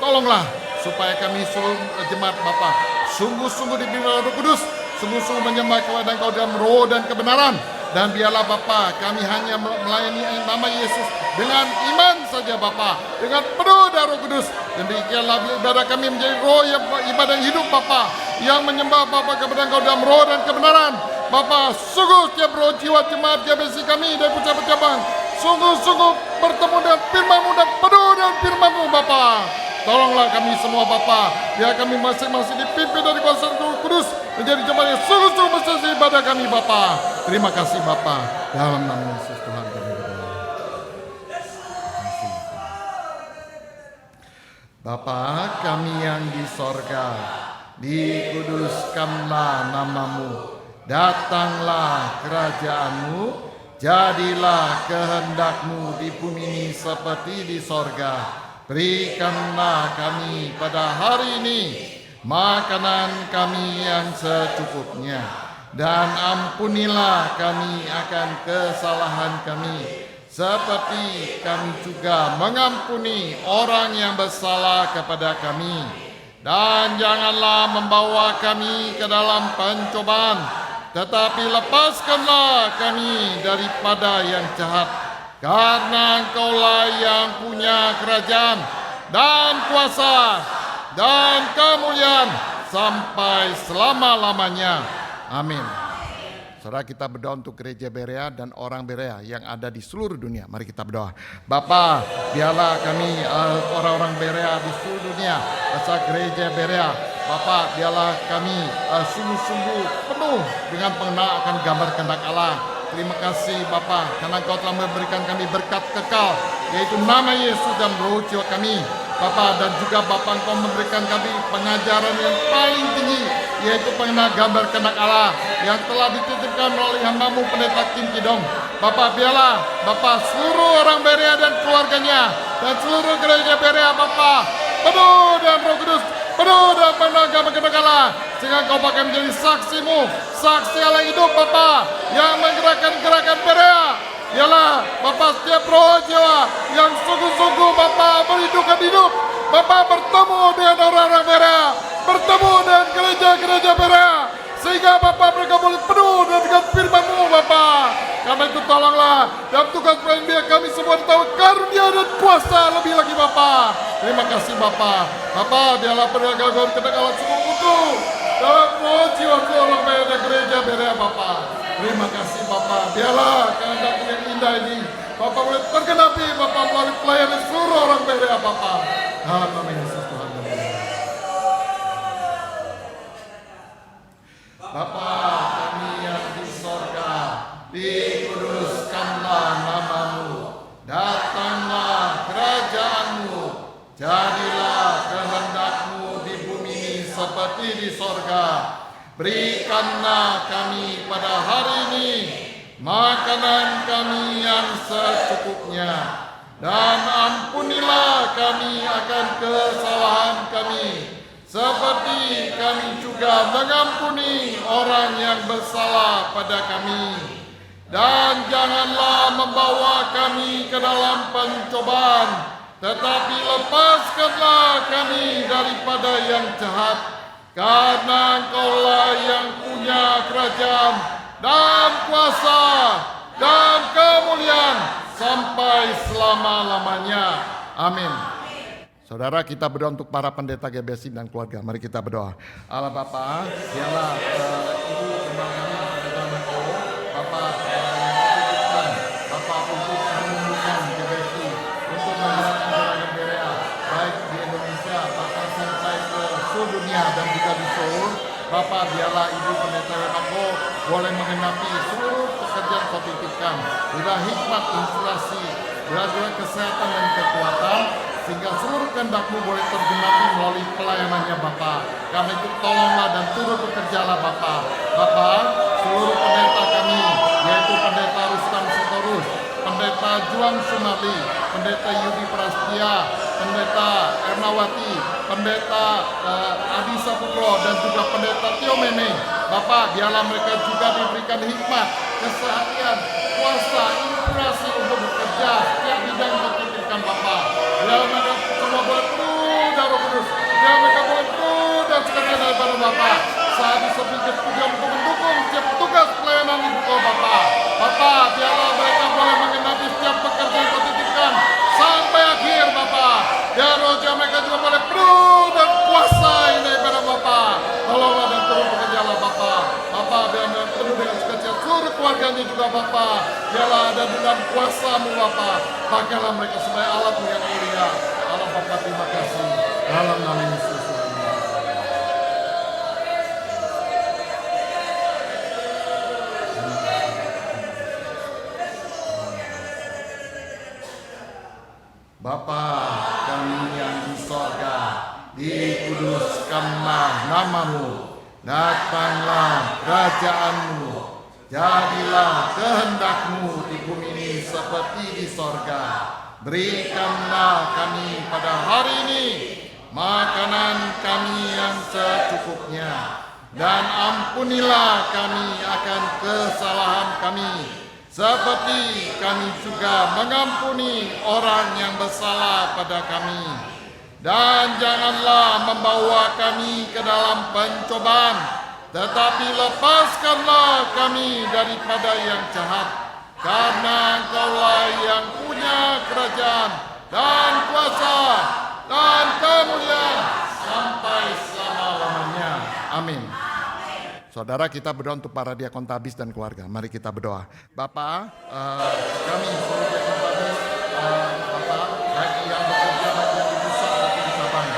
Tolonglah supaya kami seluruh jemaat Bapa sungguh-sungguh dipimpin Roh Kudus, sungguh-sungguh menyembah kepada Engkau dalam roh dan kebenaran. Dan biarlah Bapa kami hanya melayani nama Yesus dengan iman saja Bapa, dengan penuh darah Roh Kudus. Dan biarlah ibadah kami menjadi roh yang ibadah hidup Bapa, yang menyembah Bapa kepada Engkau dalam roh dan kebenaran. Bapa, sungguh setiap roh jiwa jemaat GBSI kami dari pusat cabang sungguh-sungguh bertemu dengan firman-Mu dan penuh dengan firman-Mu Bapa. Tolonglah kami semua Bapa, biar kami masing-masing dipimpin dari kuasa Roh Kudus menjadi jemaat yang sungguh-sungguh menyelesaikan ibadah kami Bapa. Terima kasih Bapa, dalam nama Yesus Tuhan kami berdoa. Bapa kami yang di sorga, dikuduskanlah nama-Mu, datanglah kerajaan-Mu, jadilah kehendak-Mu di bumi ini seperti di sorga. Berikanlah kami pada hari ini makanan kami yang secukupnya, dan ampunilah kami akan kesalahan kami, seperti kami juga mengampuni orang yang bersalah kepada kami. Dan janganlah membawa kami ke dalam pencobaan, tetapi lepaskanlah kami daripada yang jahat. Karena Engkaulah yang punya kerajaan dan kuasa dan kemuliaan sampai selama-lamanya. Amin. Saudara, kita berdoa untuk gereja Berea dan orang Berea yang ada di seluruh dunia. Mari kita berdoa. Bapa, biarlah kami orang-orang Berea di seluruh dunia, asal gereja Berea. Bapa, biarlah kami sungguh-sungguh penuh dengan pengenalan akan gambar kehendak Allah. Terima kasih Bapa, karena Engkau telah memberikan kami berkat kekal, yaitu nama Yesus dan roh jiwa kami. Bapa, dan juga Bapa, Engkau memberikan kami pengajaran yang paling tinggi, yaitu pengenal gambar kehendak Allah yang telah dititipkan melalui hamba-Mu Pendeta Kim Kidong. Bapa, biarlah Bapa seluruh orang Berea dan keluarganya dan seluruh gereja Berea Bapa penuh dengan Roh Kudus, penuh dengan pengenal gambar kehendak Allah, sehingga Engkau pakai menjadi saksi-Mu, saksi Allah hidup Bapa yang menggerakkan gerakan Berea. Ialah Bapa setiap roh jiwa yang sungguh-sungguh Bapa berhidupkan hidup, Bapa bertemu dengan orang-orang Berea, bertemu dengan gereja-gereja Berea, sehingga Bapa mereka boleh penuh dengan firman-Mu Bapa. Karena itu tolonglah dalam tugas pelayanan biar kami semua tahu karunia dan kuasa lebih lagi Bapa. Terima kasih Bapa. Bapa, biarlah perdagangan kehendak Allah semua utuh dalam roh jiwa orang Berea dan gereja Berea Bapa. Terima kasih Bapa, biarlah kehendak yang indah ini Bapa boleh tergenapi Bapa melalui pelayanan seluruh orang Berea Bapa. Dalam nama Yesus Tuhan kami. Bapa kami yang di sorga, dikuduskanlah nama-Mu, datanglah kerajaan-Mu, jadilah kehendak-Mu di bumi ini seperti di sorga. Berikanlah kami pada hari ini makanan kami yang secukupnya, dan ampunilah kami akan kesalahan kami, seperti kami juga mengampuni orang yang bersalah pada kami. Dan janganlah membawa kami ke dalam pencobaan, tetapi lepaskanlah kami daripada yang jahat. Karena Engkaulah yang punya kerajaan dan kuasa dan kemuliaan sampai selama-lamanya. Amin. Saudara, kita berdoa untuk para pendeta GBSI dan keluarga. Mari kita berdoa. Allah Bapa, biarlah Ibu kembali kami pendeta Mako, Bapa Bapa untuk menumbuhkan GBSI, untuk menggerakkan gerakan Berea, baik di Indonesia, Bapa sampai ke seluruh dunia dan juga di Seoul. Bapa, biarlah Ibu Pendeta Mako boleh menggenapi seluruh pekerjaan Kau titipkan, bila hikmat, inspirasi, bila juga kesehatan dan kekuatan, sehingga seluruh kehendak-Mu boleh tergenapi melalui pelayanannya Bapa. Karena itu tolonglah dan turut bekerjalah Bapa. Bapa, seluruh pendeta kami, yaitu Pendeta Rustam Sitorus, Pendeta Juang Sumali, Pendeta Yudi Prastia, Pendeta Ernawati, Pendeta Adi Saputro, dan juga Pendeta Tio Mene. Bapak, biarlah mereka juga diberikan hikmat, kesehatan, kuasa, inspirasi untuk bekerja setiap bidang yang dititipkan Bapak. Biarlah mereka semua boleh penuh dan Roh Kudus. Biarlah mereka boleh penuh dan sekalian daripada Bapak. Saat disebutkan pujian untuk mendukung setiap tugas pelayanan Ibu Kau Bapak. Bapak, biarlah mereka boleh mengenapi setiap pekerjaan yang Kau titipkan sampai akhir Bapak. Biar roja mereka juga boleh penuh dan kuasa ini daripada Bapak. Tolonglah dan turun bekerjalah Bapak. Bapak, biarlah penuh dengan sukacita seluruh keluarganya juga Bapak. Biarlah ada dengan kuasa-Mu Bapak. Pakailah mereka sebagai alat-Mu yang mulia. Allah Bapak, terima kasih. Dalam nama Yesus. Bapa kami yang di sorga, dikuduskanlah nama-Mu, datanglah kerajaan-Mu, jadilah kehendak-Mu di bumi ini seperti di sorga. Berikanlah kami pada hari ini makanan kami yang secukupnya, dan ampunilah kami akan kesalahan kami, seperti kami juga mengampuni orang yang bersalah pada kami. Dan janganlah membawa kami ke dalam pencobaan, tetapi lepaskanlah kami daripada yang jahat. Karena Engkaulah yang punya kerajaan dan kuasa dan kemuliaan sampai selama-lamanya. Amin. Saudara, kita berdoa untuk para diakon tabis dan keluarga. Mari kita berdoa. Bapa, kami seluruh diakon tabis, Bapa, baik yang bekerja baik yang di pusat maupun di cabang.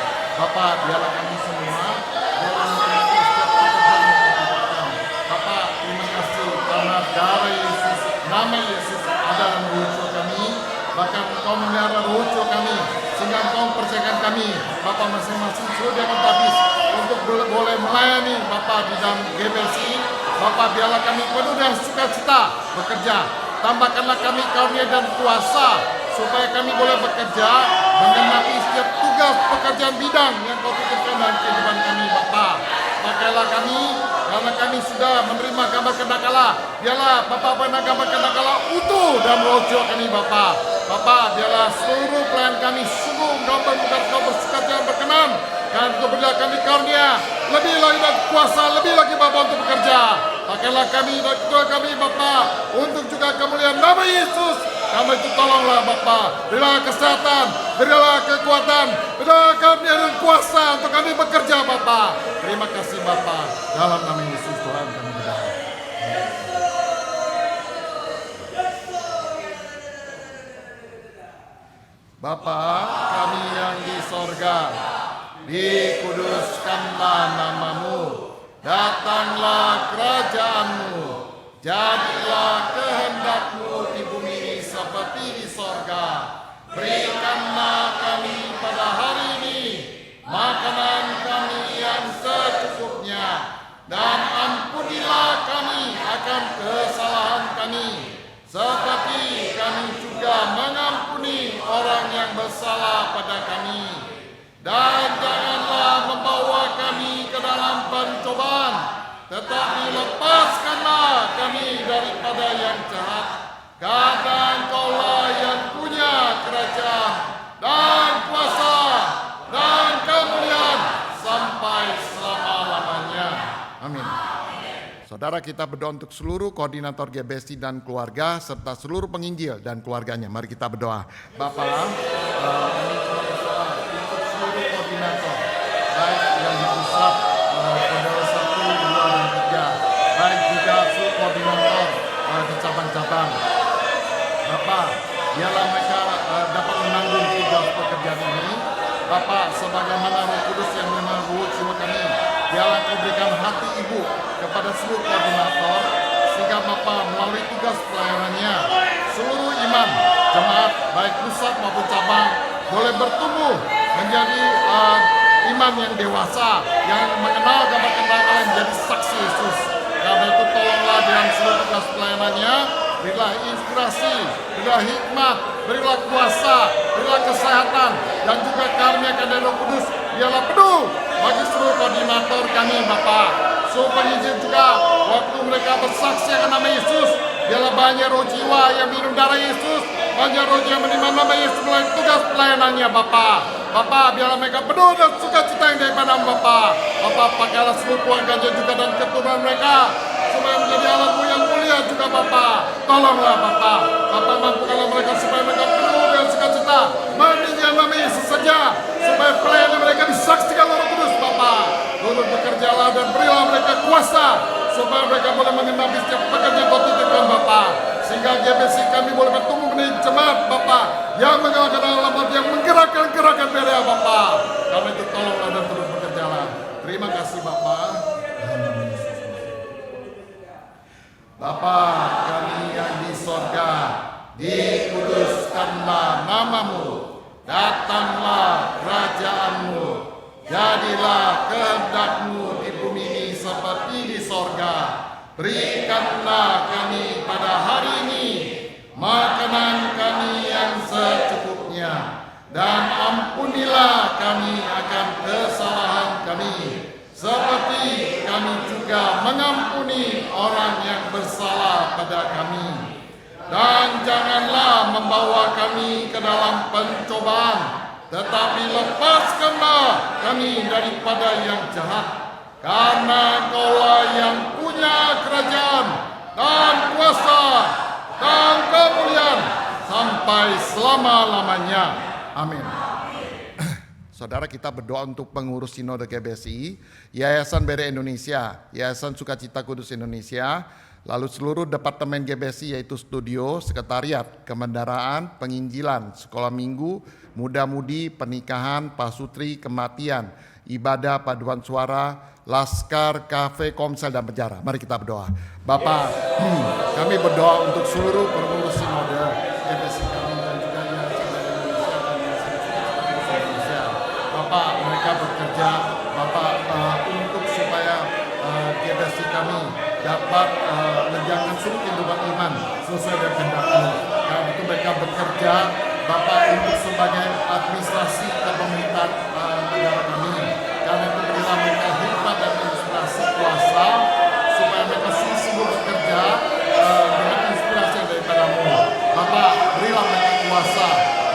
Bapa, biarlah kami semua dalam mengikuti setiap pekerjaan yang kau berikan. Bapa, terima kasih karena darah Yesus, nama Yesus ada dalam rujuk kami. Bahkan Engkau memelihara rujuk kami, sehingga Engkau mempercayakan kami, Bapa, masing-masing seluruh diakon tabis untuk boleh melayani Bapa di dalam GBSI. Bapa, biarlah kami penuh dengan sukacita bekerja. Tambahkanlah kami karunia dan kuasa supaya kami boleh bekerja mengenapi setiap tugas pekerjaan bidang yang Kau titipkan dalam kehidupan kami, Bapa. Pakailah kami karena kami sudah menerima gambar kendakala. Biarlah Bapa gambar kendakala utuh dan roh jiwa kami, Bapa. Bapa, biarlah seluruh pelayan kami sungguh Engkau bermukat, Engkau bersukat yang berkenan. Dan Engkau berilah kami karunia lebih lagi dan kuasa lebih lagi, Bapa, untuk bekerja. Pakailah kami dan ketua kami, Bapa, untuk juga kemuliaan nama Yesus. Kami itu tolonglah, Bapa, berilah kesehatan, berilah kekuatan, berilah karunia dan kuasa untuk kami bekerja, Bapa. Terima kasih, Bapa, dalam nama Yesus Tuhan kami berdoa. Bapa kami yang di sorga, dikuduskanlah namamu, datanglah kerajaanmu, jadilah kehendakmu di bumi ini seperti di sorga. Berikanlah kami pada hari ini makanan kami yang secukupnya, dan ampunilah kami akan kesalahan kami, seperti kami juga mengampuni orang yang bersalah pada kami. Dan janganlah membawa kami ke dalam pencobaan, tetapi lepaskanlah kami daripada yang jahat. Karena Engkaulah yang punya kerajaan dan kuasa dan kemuliaan sampai selama-lamanya. Amin. Saudara, kita berdoa untuk seluruh koordinator GBSI dan keluarga serta seluruh penginjil dan keluarganya. Mari kita berdoa. Bapa, kami juga berdoa untuk seluruh koordinator, baik yang di pusat, Kodel 1, 2, dan 3, baik juga seluruh koordinator di cabang-cabang. Bapa, biarlah mereka dapat menanggung tugas pekerjaan ini. Bapa, sebagaimana Roh Kudus yang memang ruh jiwa kami, biarlah Kau berikan hati ibu kepada seluruh koordinator, sehingga Bapa melalui tugas pelayanannya, seluruh imam, jemaat, baik pusat maupun cabang, boleh bertumbuh menjadi imam yang dewasa, yang mengenal gambar kendakala, menjadi saksi Yesus. Karena itu tolonglah dalam seluruh tugas pelayanannya, berilah inspirasi, berilah hikmat, berilah kuasa, berilah kesehatan, dan juga karunia dari Roh Kudus. Biarlah penuh bagi seluruh koordinator kami, Bapa. Seluruh penginjil juga, waktu mereka bersaksi akan nama Yesus, biarlah banyak roh jiwa yang minum darah Yesus, banyak roh jiwa yang menerima nama Yesus melalui tugas pelayanannya, Bapa. Bapa, biarlah mereka penuh dan sukacita yang daripada Bapa. Bapa, pakailah seluruh keluarganya juga dan keturunan mereka, supaya menjadi alatmu yang mulia juga, Bapa. Tolonglah, Bapa. Bapa, mampukanlah mereka supaya mereka penuh dengan sukacita meninggikan nama Yesus saja, supaya pelayanan mereka disaksikan oleh Roh Kudus, Bapa. Turut bekerjalah dan berilah mereka kuasa, supaya mereka boleh mengenapi setiap pekerjaan Kau titipkan, Bapa. Sehingga GBSI kami boleh bertumbuh menjadi jemaat, Bapa, yang mengalahkan alamat, yang menggerakkan gerakan berea, Bapa. Karena itu tolonglah dan terus bekerjalah. Terima kasih, Bapa. Bapa kami yang di sorga, dikuduskanlah namamu, datanglah kerajaanmu, jadilah kehendakmu di bumi ini seperti di sorga. Berikanlah kami pada hari ini makanan kami yang secukupnya, dan ampunilah kami akan kesalahan kami, seperti kami juga mengampuni orang yang bersalah pada kami. Dan janganlah membawa kami ke dalam pencobaan, tetapi lepaskanlah kami daripada yang jahat. Karena Engkaulah yang punya kerajaan dan kuasa dan kemuliaan sampai selama-lamanya. Amin. Saudara, kita berdoa untuk pengurus Sinode GBSI, Yayasan Bere Indonesia, Yayasan Sukacita Kudus Indonesia, lalu seluruh departemen GBSI yaitu studio, sekretariat, kemendaraan, penginjilan, sekolah minggu, muda-mudi, pernikahan, pasutri, kematian, ibadah, paduan suara, laskar, kafe, komsel, dan penjara. Mari kita berdoa. Bapak, kami berdoa untuk seluruh pengurus Sinode GBSI kami dan juga Indonesia. Bapak, mereka bekerja, Bapak, untuk supaya GBSI kami dapat menjalankan seluruh kehidupan iman sesuai dengan kehendak-Mu. Karena itu mereka bekerja, Bapak, untuk sebagai administrasi kepemerintahan negara kami. Karena itu berilah mereka hikmat dan inspirasi kuasa supaya mereka sungguh-sungguh bekerja dengan inspirasi daripada-Mu. Bapak, berilah mereka kuasa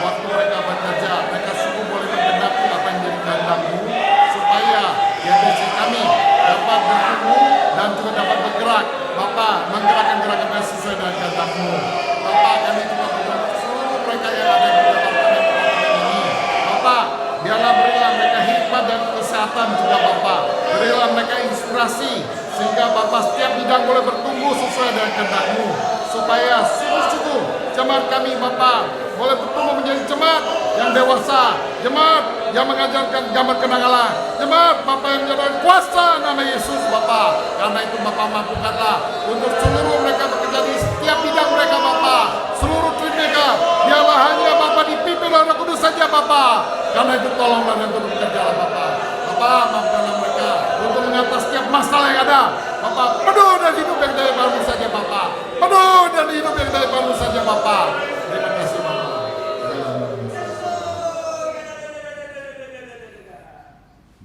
waktu mereka bekerja, mereka sungguh boleh menggenapi apa yang menjadi kehendak-Mu supaya GBSI kami dapat bertumbuh dan juga dapat bergerak. Bapak, menggerakkan gerakan yang sesuai dengan kehendak-Mu. Bapak, kami juga berdoa seluruh mereka yang ada di departemen ini. Bapak, biarlah berilah mereka hikmat dan kesehatan juga Bapak. Berilah mereka inspirasi sehingga Bapak setiap bidang boleh bertumbuh sesuai dengan kehendak-Mu. Supaya sungguh-sungguh jemaat kami Bapak boleh bertumbuh menjadi jemaat yang dewasa, jemaat yang mengajarkan gambar kenang Allah, jemaat Bapak yang menjadikan kuasa nama Yesus Bapak. Karena itu Bapak mampukanlah untuk seluruh mereka bekerja di setiap bidang mereka Bapak, seluruh tim mereka, biarlah hanya Bapak dipimpin oleh Roh Kudus saja Bapak. Karena itu tolonglah dan turut bekerjalah Bapak. Bapak, mampukanlah mereka untuk mengatasi setiap masalah yang ada. Bapak, penuh dan hidup yang daripada-Mu saja Bapak, penuh dan hidup yang daripada-Mu saja Bapak. Terima kasih Bapak.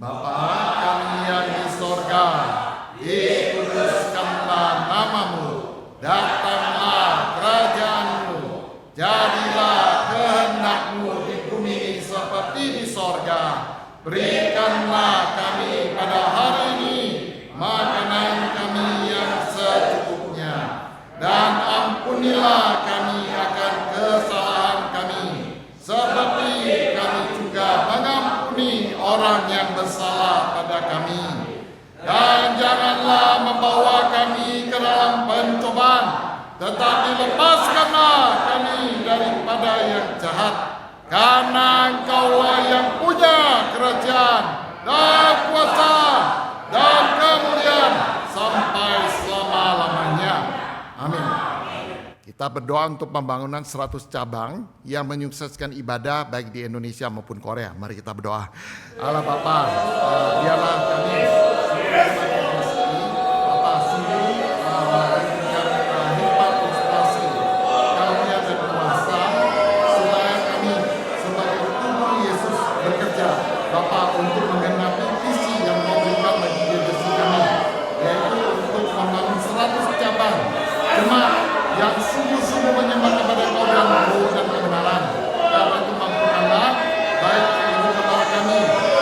Bapa kami yang di sorga, dikuduskanlah nama-Mu, datanglah kerajaan-Mu, jadilah kehendak-Mu di bumi seperti di sorga. Berikanlah kami pada hari ini makanan kami yang secukupnya, dan ampunilah kami akan kesalahan kami, seperti kami juga mengampuni orang yang bersalah pada kami. Dan janganlah membawa kami ke dalam pencobaan, tetapi lepaskanlah kami daripada yang jahat. Karena Engkaulah yang punya kerajaan dan kuasa dan kemuliaan sampai selama-lamanya. Amin. Kita berdoa untuk pembangunan 100 cabang yang menyukseskan ibadah baik di Indonesia maupun Korea. Mari kita berdoa. Allah Bapa, biarlah kami Bapak sungguh memberikan hikmat inspirasi karunia dan kuasa supaya kami sebagai tubuh Yesus bekerja Bapak untuk menggenapi visi yang Kau berikan bagi GBSI kami, yaitu untuk membangun 100 cabang jemaat yang sungguh-sungguh menyembah kepada Kau dalam roh dan kebenaran. Karena itu mampukanlah baik ibu kepala kami,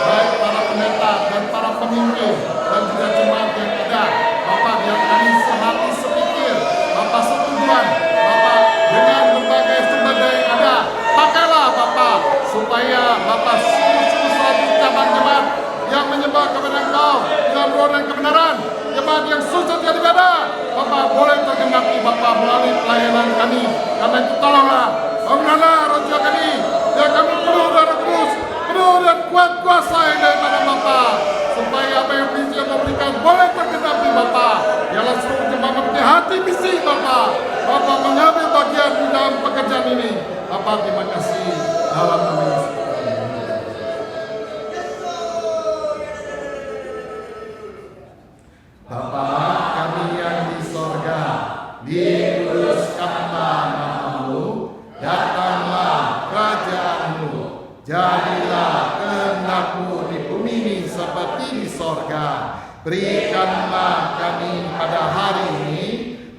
baik para pendeta dan para pemimpin dan juga jemaat yang ada. Bapak, biar kami sehati sepikir, Bapak setujuan, Bapak dengan berbagai sumber daya yang ada. Pakailah Bapak supaya Bapak sungguh-sungguh 100 cabang jemaat yang menyembah kepada Engkau dalam roh dan kebenaran, jemaat yang sujud dan ibadah, Bapak boleh tergenapi Bapak melalui pelayanan kami. Karena itu tolonglah, bangunlah roh jiwa kami, biar kami penuh dan kudus, penuh dan kuat kuasa yang daripada Bapak, supaya apa yang visi yang Kau berikan boleh tergenapi Bapak. Biarlah seluruh jemaat mempunyai hati misi Bapak, Bapak mengambil bagian di dalam pekerjaan ini. Bapak, terima kasih dalam nama Yesus. Bapa kami yang di sorga, dikuduskanlah nama-Mu, datanglah kerajaan-Mu, jadilah kehendak-Mu di bumi ini seperti di sorga. Berikanlah kami pada hari ini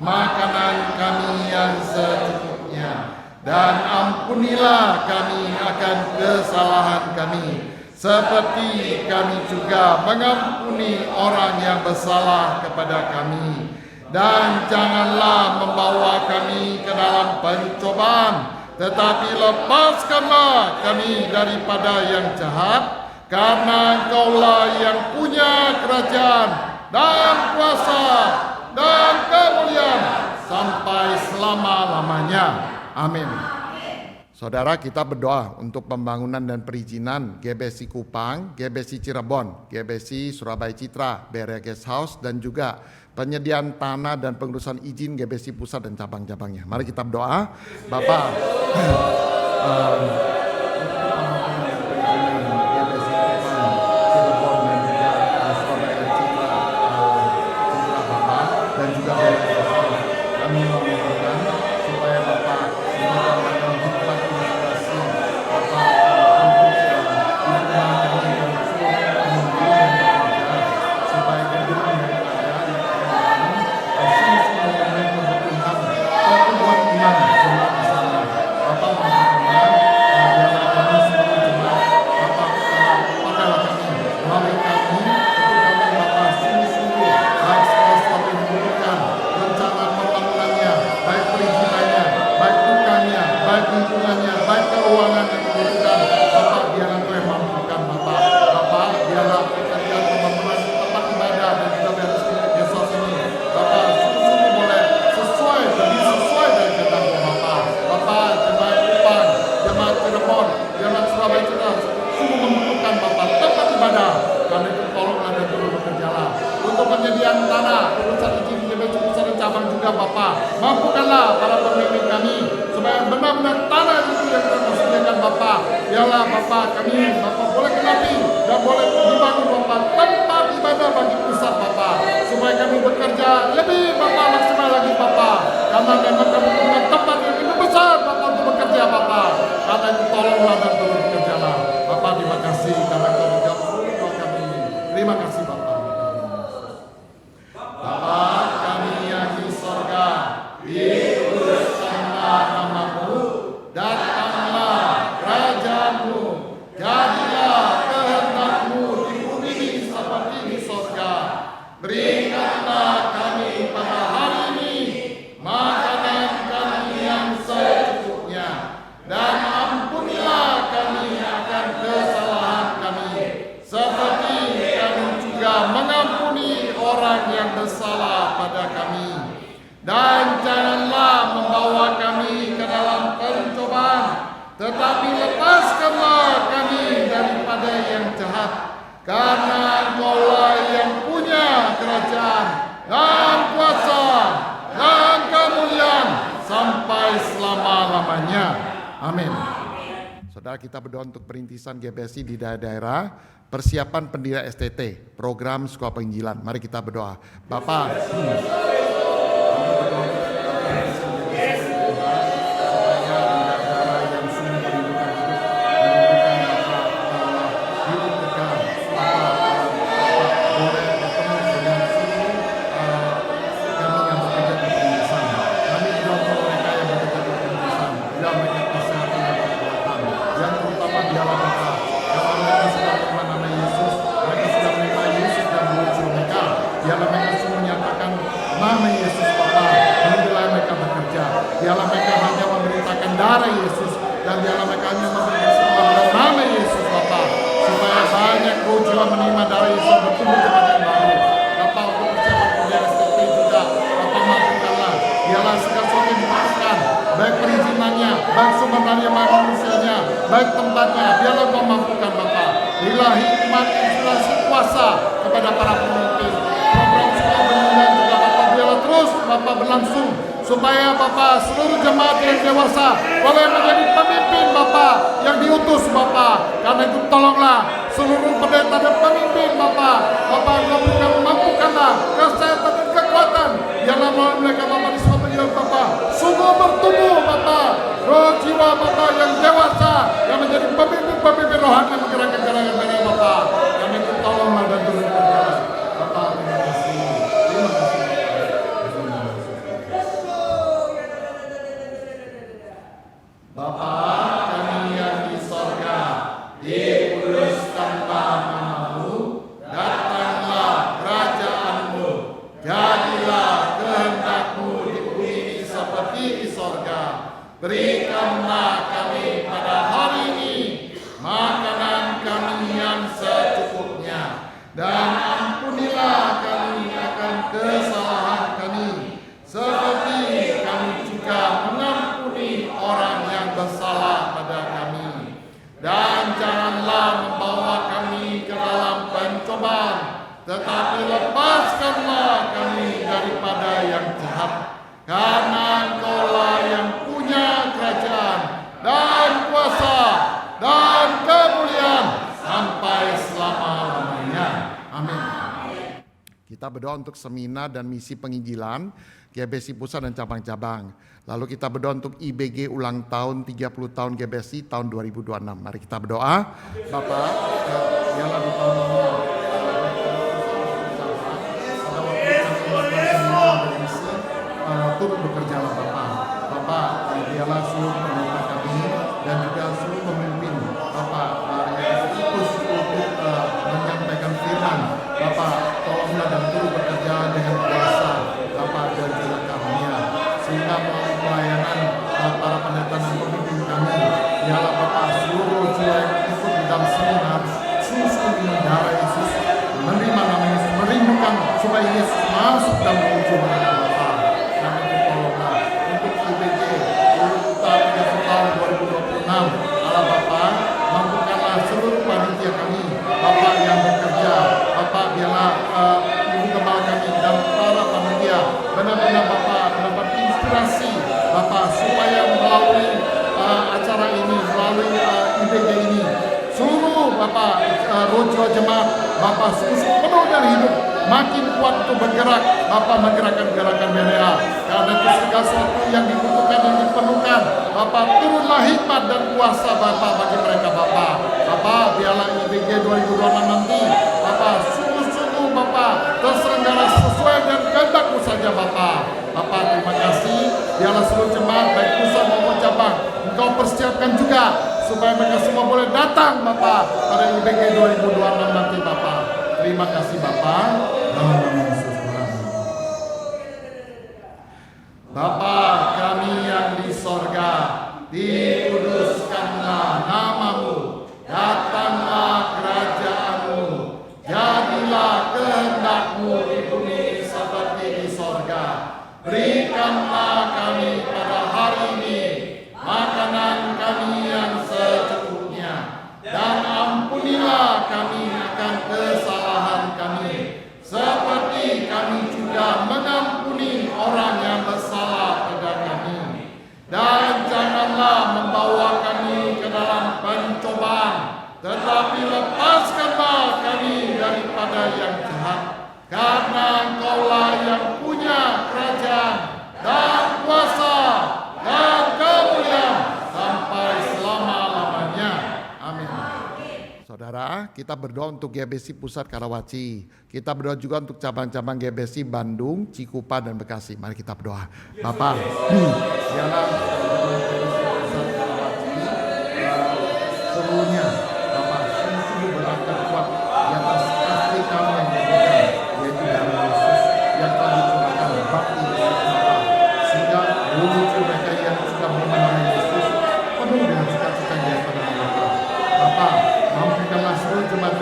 makanan kami yang secukupnya, dan ampunilah kami akan kesalahan kami, seperti kami juga mengampuni orang yang bersalah kepada kami. Dan janganlah membawa kami ke dalam pencobaan, tetapi lepaskanlah kami daripada yang jahat. karena Engkaulah yang punya kerajaan dan kuasa dan kemuliaan sampai selama-lamanya. Amin. Saudara, kita berdoa untuk pembangunan dan perizinan GBC Kupang, GBC Cirebon, GBC Surabaya Citra, BRI Guest House, dan juga penyediaan tanah dan pengurusan izin GBC Pusat dan cabang-cabangnya. Mari kita berdoa. Bapak, dan juga kami memohonkan supaya Bapak menambahkan hikmat inspirasi Bapak untuk hikmat kami dan supaya kehidupan yang ada di sumber-sumber kebutuhan pertumbuhan iman jemaat di sana. Bapak memohonkan biarlah kami seluruh jemaat Bapak pakailah kami melalui kami Bapak sungguh-sungguh baik sekolah yang membutuhkan rencana pembangunannya, baik perizinannya, baik tukangnya, baik lingkungannya, baik keuangan yang dibutuhkan. Bapak biarlah Engkau yang mampukan Bapak. Bapak biarlah pekerjaan pembangunan tempat ibadah dan juga beres desa ini. Bapak sungguh-sungguh boleh sesuai dari kehendak Bapak. Bapak jemaat Kupang, jemaat Cirebon, jemaat Surabaya Citra sungguh membutuhkan Bapak tempat ibadah. Karena itu tolonglah dan turut bekerjalah untuk penyediaan tanah, urusan izin GBC Pusat dan cabang juga Bapak. Mampukanlah para pemimpin kami supaya benar-benar tanah itu yang kami sediakan Bapak. Biarlah Bapak kami Bapak boleh kenapi dan boleh dibangun Bapak tempat ibadah bagi pusat Bapak, supaya kami bekerja lebih Bapak maksimal lagi Bapak. Karena memang kami punya tempat yang lebih besar Bapak untuk bekerja Bapak. Karena itu tolonglah dan turut bekerjalah Bapak. Terima kasih karena Engkau menjawab seluruh doa kami. Terima kasih Bapak. Bapa kami yang di sorga, dikuduskanlah nama-Mu, datanglah kerajaan-Mu, jadilah kehendak-Mu di bumi seperti di sorga. Berikanlah kami pada hari ini makanan kami yang secukupnya, dan ampunilah kami akan kesalahan kami, seperti kami juga mengampuni orang yang bersalah pada kami. Dan janganlah membawa kami ke dalam pencobaan, tetapi lepaskanlah kami daripada yang jahat. Karena Engkaulah yang punya kerajaan dan kuasa dan kemuliaan sampai selama-lamanya. Amin. Saudara, kita berdoa untuk perintisan GBC di daerah-daerah, persiapan pendirian STT, program sekolah penginjilan. Mari kita berdoa. Bapak, biarlah mereka hanya memberitakan darah Yesus, dan biarlah mereka hanya memberitakan nama Yesus Bapak, supaya banyak jiwa menerima darah Yesus bertumbuh jemaat yang baru. Bapak, untuk persiapan kuliah STT juga Bapak mampukanlah, biarlah segala sesuatu yang dibutuhkan, baik perizinannya, baik sumber daya manusianya, baik tempatnya, biarlah Bapak mampukan Bapak. Berilah hikmat, inspirasi, kuasa kepada para pemimpin. Program sekolah penginjilan juga Bapak biarlah terus Bapak berlangsung, supaya Bapak seluruh jemaat yang dewasa boleh menjadi pemimpin Bapak yang diutus Bapak. Karena itu tolonglah seluruh pendeta dan pemimpin Bapak. Bapak berikan, mampukanlah kesehatan dan kekuatan. Biarlah melalui mereka Bapak di sekolah penginjilan Bapak sungguh bertumbuh Bapak, roh jiwa Bapak yang dewasa yang menjadi pemimpin-pemimpin rohani yang menggerakkan gerangan Bapak. Karena itu tolonglah dan turut berjalan Bapak. Terima kasih. Terima kasih. Bapa kami yang di sorga, dikuduskanlah nama-Mu, datanglah kerajaan-Mu, jadilah kehendak-Mu di bumi seperti di sorga. Berikanlah kami pada hari ini makanan kami yang tetapi lepaskanlah kami daripada yang jahat. Karena Engkaulah yang punya kerajaan dan kuasa dan kemuliaan sampai selama-lamanya. Amin. Kita berdoa untuk seminar dan misi penginjilan GBSI Pusat dan cabang-cabang. Lalu kita berdoa untuk IBG ulang tahun 30 tahun GBSI tahun 2026. Mari kita berdoa. Bapak, biarlah di tahun ini turut bekerjalah Bapak. Bapak, biarlah seluruh pemerintah kami dan juga seluruh pemimpin Bapak yang fokus untuk menyampaikan firman. Bapak, tolonglah dan turut bekerja dengan kuasa Bapak dan juga karunia, sehingga melalui pelayanan para pendeta dan pemimpin kami, biarlah Bapak seluruh jiwa yang ikut di dalam seminar sungguh minum darah Yesus, menerima nama Yesus, merindukan supaya Yesus masuk dalam wujud mereka Bapak. Kami tolonglah untuk IBG Ulta 30 tahun 2026. Allah Bapak, mampukanlah seluruh panitia kami Bapak yang bekerja. Bapak, biarlah ibu kepala kami dan para panitia benar-benar Bapak mendapat inspirasi Bapak supaya melalui acara ini, melalui IBG ini, seluruh Bapak rojo jemaat Bapak sungguh penuh dan hidup, makin kuat untuk bergerak Bapak, menggerakkan gerakan Berea. Karena itu segala sesuatu yang dibutuhkan dan diperlukan Bapak, turunlah hikmat dan kuasa Bapak bagi mereka Bapak. Bapak, biarlah IBG 2026 nanti Bapak sungguh-sungguh Bapak terselenggara sesuai dengan kehendak-Mu saja Bapak. Bapak, terima kasih. Biarlah seluruh jemaat baik pusat maupun cabang Engkau persiapkan juga supaya mereka semua boleh datang Bapak pada IBG 2026 nanti Bapak. Terima kasih Bapak. Dalam nama Yesus Tuhan. Bapa kami yang di sorga, dikuduskanlah nama-Mu, datanglah kerajaan-Mu, jadilah kehendak-Mu di bumi seperti di sorga. Berikanlah kami pada hari ini makanan kami yang secukupnya, dan ampunilah kami akan kesalahan kami, seperti kami juga mengampuni orang yang bersalah pada kami. Dan janganlah membawa kami ke dalam pencobaan, tetapi lepaskanlah kami daripada yang jahat. Karena Engkaulah yang punya kerajaan dan kuasa dan kemuliaan sampai selama-lamanya. Amin. Saudara, kita berdoa untuk GBSI Pusat Karawaci. Kita berdoa juga untuk cabang-cabang GBSI Bandung, Cikupa, dan Bekasi. Mari kita berdoa. Bapak, biarlah Pusat Karawaci seluruhnya Bapak sungguh berangkat kuat di atas kasih kami yang diberikan, yaitu dari Yesus yang telah dicurahkan bakti Yesus Bapak, sehingga wujud mereka yang sudah mengenal Yesus penuh dengan sukacita daripada mereka. Bapak, mampukanlah seluruh jemaat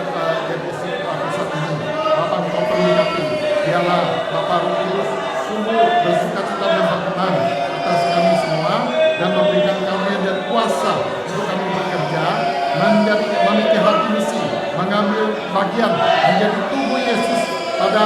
GBSI Pusat ini Bapak Engkau perlindungi. Biarlah Bapak Roh Kudus sungguh bersukacita dan berkenan atas kami semua, dan memberikan kami dan kuasa untuk kami bekerja, memiliki hati misi, mengambil bagian menjadi tubuh Yesus pada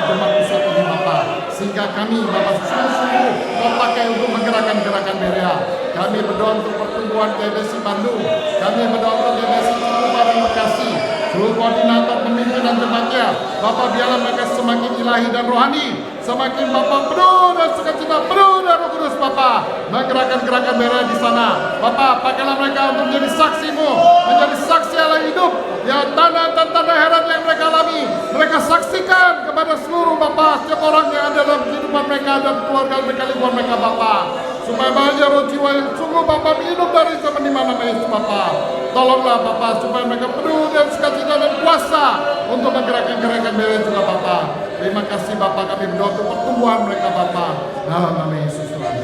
jemaat pusat ini Bapak, sehingga kami Bapak sungguh-sungguh terpakai untuk menggerakkan gerakan Berea. Kami berdoa untuk pertumbuhan GBSI Bandung, kami berdoa untuk GBSI Cikupa dan Bekasi, seluruh koordinator pemimpin dan jemaatnya Bapak, biarlah mereka semakin ilahi dan rohani, semakin Bapak penuh dan sukacita, penuh dan Roh Kudus Bapak, menggerakkan gerakan Berea di sana. Bapak, pakailah mereka untuk menjadi saksi-Mu, menjadi saksi Allah hidup, ya tanda-tanda heran yang mereka alami, mereka saksikan kepada seluruh Bapak, setiap orang yang ada dalam kehidupan mereka dan keluarga mereka, lingkungan mereka Bapak, supaya bahagia roh jiwa yang sungguh Bapak hidup dari zaman di mana Yesus Bapak. Tolonglah Bapak supaya mereka penuh dan sukacita dan kuasa untuk menggerakkan gerakan Berea juga Bapak. Terima kasih Bapak, kami berdoa untuk pertumbuhan mereka Bapak, dalam nama Yesus Tuhan.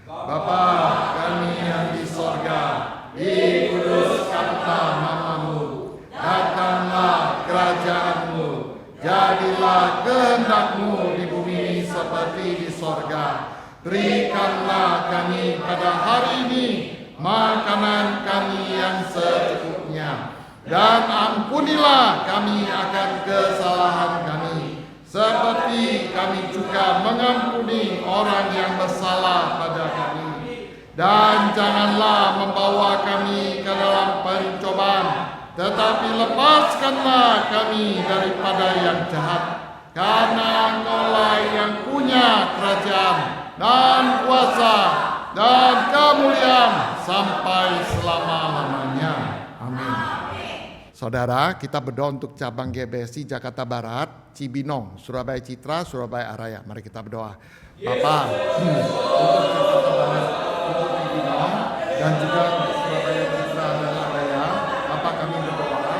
Bapa kami yang di sorga, dikuduskanlah nama-Mu, datanglah kerajaan-Mu, jadilah kehendak-Mu di bumi seperti di sorga. Berikanlah kami pada hari ini makanan kami yang secukupnya, Dan ampunilah kami akan kesalahan kami, seperti kami juga mengampuni orang yang bersalah pada kami. Dan janganlah membawa kami ke dalam pencobaan, tetapi lepaskanlah kami daripada yang jahat. Karena Engkaulah yang punya kerajaan dan kuasa dan kemuliaan sampai selama-lamanya. Amin. Saudara, kita berdoa untuk cabang GBSI Jakarta Barat, Cibinong, Surabaya Citra, Surabaya Araya. Mari kita berdoa. Bapa, untuk Jakarta Barat, untuk Cibinong, dan juga Surabaya Citra dan Araya, Bapak kami berdoa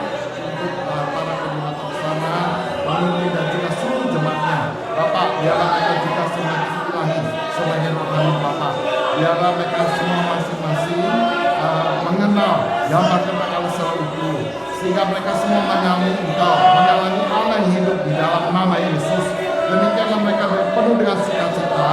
untuk para penyemat bersama, pemimpin dan juga seluruh jemaatnya. Bapak, biarlah mereka juga semakin ilahi, semakin rohani Bapak. Biarlah mereka semua masing-masing mengenal gambar tentang Allah secara utuh, sehingga mereka semua mengalami Engkau, mengalami Allah yang hidup di dalam nama Yesus. Demikianlah mereka penuh dengan sukacita.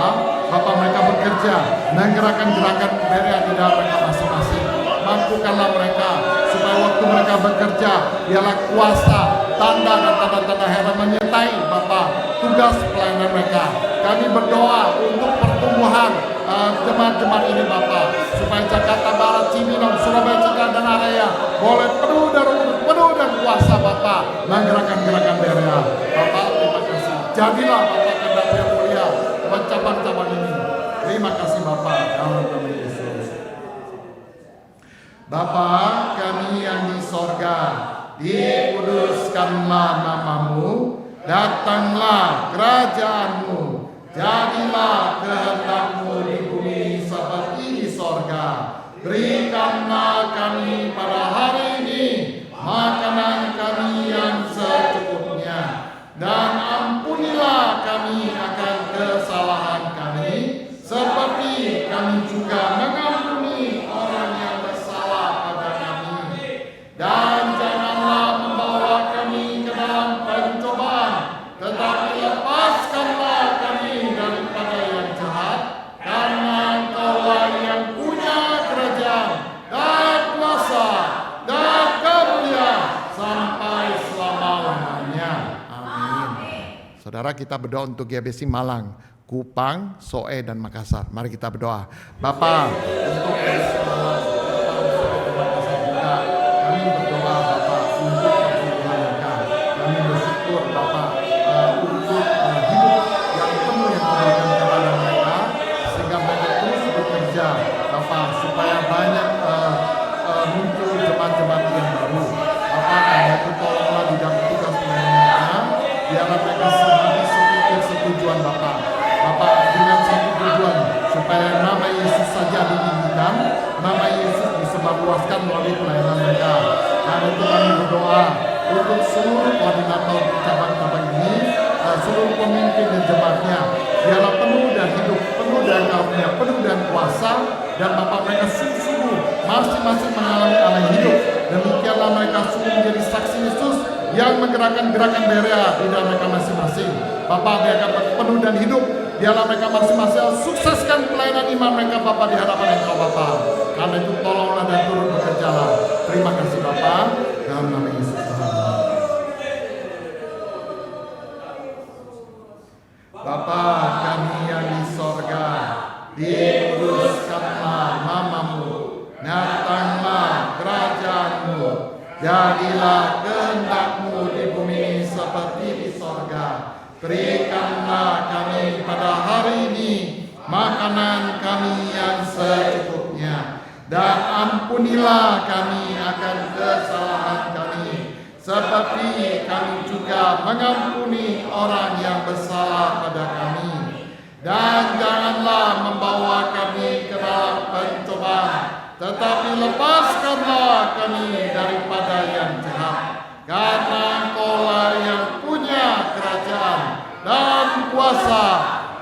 Bapak, mereka bekerja menggerakkan gerakan Berea di dalam mereka masing-masing. Mampukanlah mereka supaya waktu mereka bekerja, biarlah kuasa, tanda dan tanda-tanda heran menyertai Bapak tugas pelayanan mereka. Kami berdoa untuk pertumbuhan jemaat-jemaat ini Bapak, supaya Jakarta Barat, Cibinong, Surabaya Citra dan Araya boleh penuh dan kuasa Bapak menggerakkan gerakan Berea. Bapak, terima kasih. Jadilah Bapak kehendak yang mulia cabang-cabang ini. Terima kasih Bapak dalam nama Yesus. Bapa kami yang di sorga, dikuduskanlah namamu, datanglah kerajaanmu, jadilah kehendakmu di bumi seperti di sorga. Berikanlah kami pada hari ini makanan kami yang secukupnya, dan ampunilah kami akan kesalahan kami, seperti kami juga mengampuni orang yang bersalah pada kami. Dan janganlah membawa kami ke dalam pencobaan, tetapi lepaskanlah kami daripada yang jahat. Karena Engkaulah yang punya kerajaan dan kuasa dan kemuliaan sampai selama-lamanya. Amin. Saudara, kita berdoa untuk GBSI Malang, Kupang, Soe, dan Makassar. Mari kita berdoa. Bapa, untuk GBSI Malang, Kupang, Soe, dan Makassar juga, kami berdoa Bapa untuk pertumbuhan mereka. Kami bersyukur Bapa untuk hidup yang penuh yang diberikan kepada mereka, sehingga mereka terus bekerja Bapa, supaya banyak muncul jemaat-jemaat yang baru. Bapa, karena itu tolonglah di dalam tugas mereka, biarlah mereka semakin setujuan Bapak. Bapak dengan satu tujuan, supaya nama Yesus saja ditinggikan, nama Yesus disebarluaskan melalui pelayanan mereka. Karena itu kami berdoa untuk seluruh koordinator cabang-cabang ini, seluruh pemimpin dan jemaatnya, biarlah penuh dan hidup, penuh dan karunia, penuh dan kuasa, dan Bapak mereka sungguh-sungguh masing-masing mengalami Allah yang hidup. Demikianlah mereka sungguh menjadi saksi Yesus yang menggerakkan gerakan Berea di dalam mereka masing-masing. Bapak, biarkan penuh dan hidup, biarlah mereka masing-masing sukseskan pelayanan iman mereka Bapak di hadapan Engkau Bapak. Karena itu tolonglah dan turut bekerjalah. Terima kasih Bapak, dalam nama Yesus Tuhan. Bapa kami yang di sorga, dikuduskanlah namamu, datanglah kerajaanmu, jadilah kehendakmu di bumi seperti di sorga. Berikanlah kami pada hari ini makanan kami yang secukupnya, dan ampunilah kami akan kesalahan kami, seperti kami juga mengampuni orang yang bersalah pada kami. Dan janganlah membawa kami ke dalam pencobaan, tetapi lepaskanlah kami daripada yang jahat. Karena Engkaulah yang punya kerajaan dan kuasa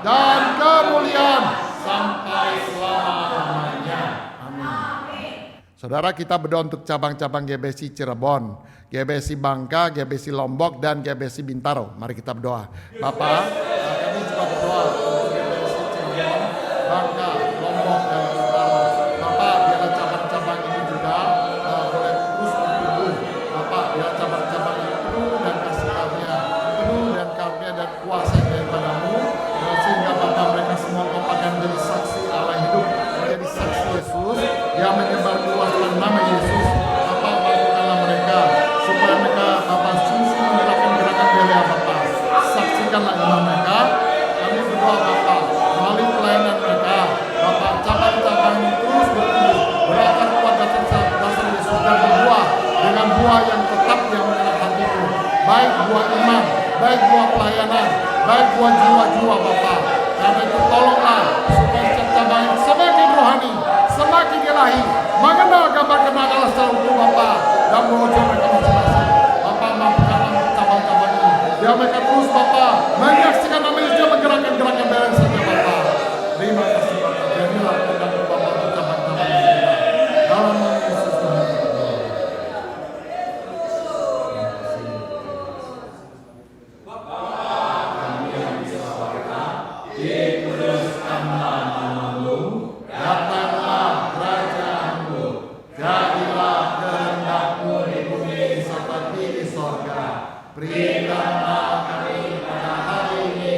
dan kemuliaan sampai selama-lamanya. Amin. Saudara, kita berdoa untuk cabang-cabang GBSI Cirebon, GBSI Bangka, GBSI Lombok, dan GBSI Bintaro. Mari kita berdoa. Bapak, kami juga berdoa untuk GBSI Cirebon, Bangka, Lombok, dan Bintaro. Bapak, biarlah cabang-cabang ini juga boleh terus bertumbuh. Bapak, yang menyebar luaskan nama Yesus. Bapa, mampukanlah mereka supaya mereka Bapa sungguh menggerakkan gerakan gereja Bapa. Saksikanlah iman mereka. Kami berdoa Bapa melalui pelayanan mereka Bapa, cabang-cabang terus bertumbuh berakar kuat dasar Yesus dan berbuah dengan buah yang tetap yang menyenangkan hatimu, baik buah iman, baik buah pelayanan, baik buah jiwa-jiwa Bapa. Karena itu tolonglah supaya cabang semakin rohani, semakin ilahi, mengenal gambar kenal secara utuh Bapa dan menuju mereka masing-masing. Bapa, mampukanlah cabang-cabang ini biar mereka terus Bapa menyaksikan nama Yesus menggerakkan gerakan beres saja Bapa. Terima kasih Bapa. Jadilah kehendak Bapa untuk cabang-cabang ini dalam nama Yesus Tuhan. Datanglah kerajaanmu, jadilah kehendakmu di bumi seperti di sorga. Berikanlah kami pada hari ini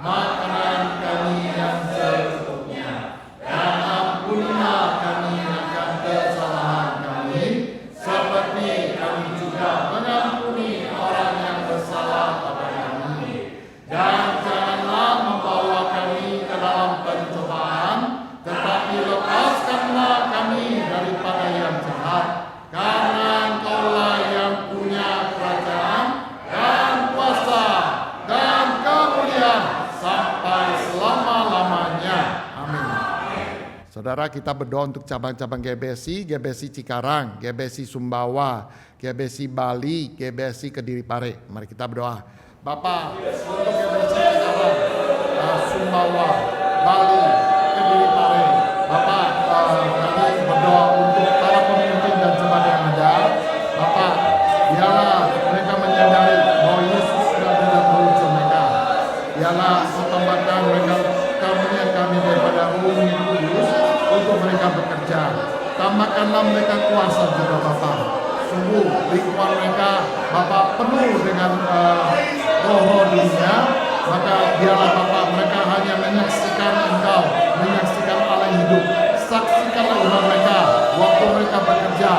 makanan kami yang secukupnya, dan ampunilah kami akan kesalahan kami, seperti kami juga mengampuni orang yang bersalah pada kami. Dan janganlah membawa kami ke dalam pencobaan, tetapi lepaskanlah kami daripada yang jahat. Karena Engkaulah yang punya kerajaan dan kuasa dan kemuliaan sampai selama-lamanya. Amin. Saudara, kita berdoa untuk cabang-cabang GBSI, GBSI Cikarang, GBSI Sumbawa, GBSI Bali, GBSI Kediri Pare. Mari kita berdoa. Bapa, untuk GBSI Cikarang, Sumbawa, Bali, Kediri Pare, Bapa, kami berdoa untuk para pemimpin dan jemaat yang ada. Bapa, biarlah mereka menyadari bahwa Yesus sudah ada dalam hidup mereka. Biarlah tambahkan mereka karunia kami daripada Roh Kudus untuk mereka bekerja. Tambahkanlah mereka kuasa juga Bapa. Sungguh lingkungan mereka Bapa penuh dengan roh-roh dunia. Maka biarlah Bapa mereka hanya menyaksikan Engkau, menyaksikan Allah hidup. Saksikanlah iman mereka waktu mereka bekerja,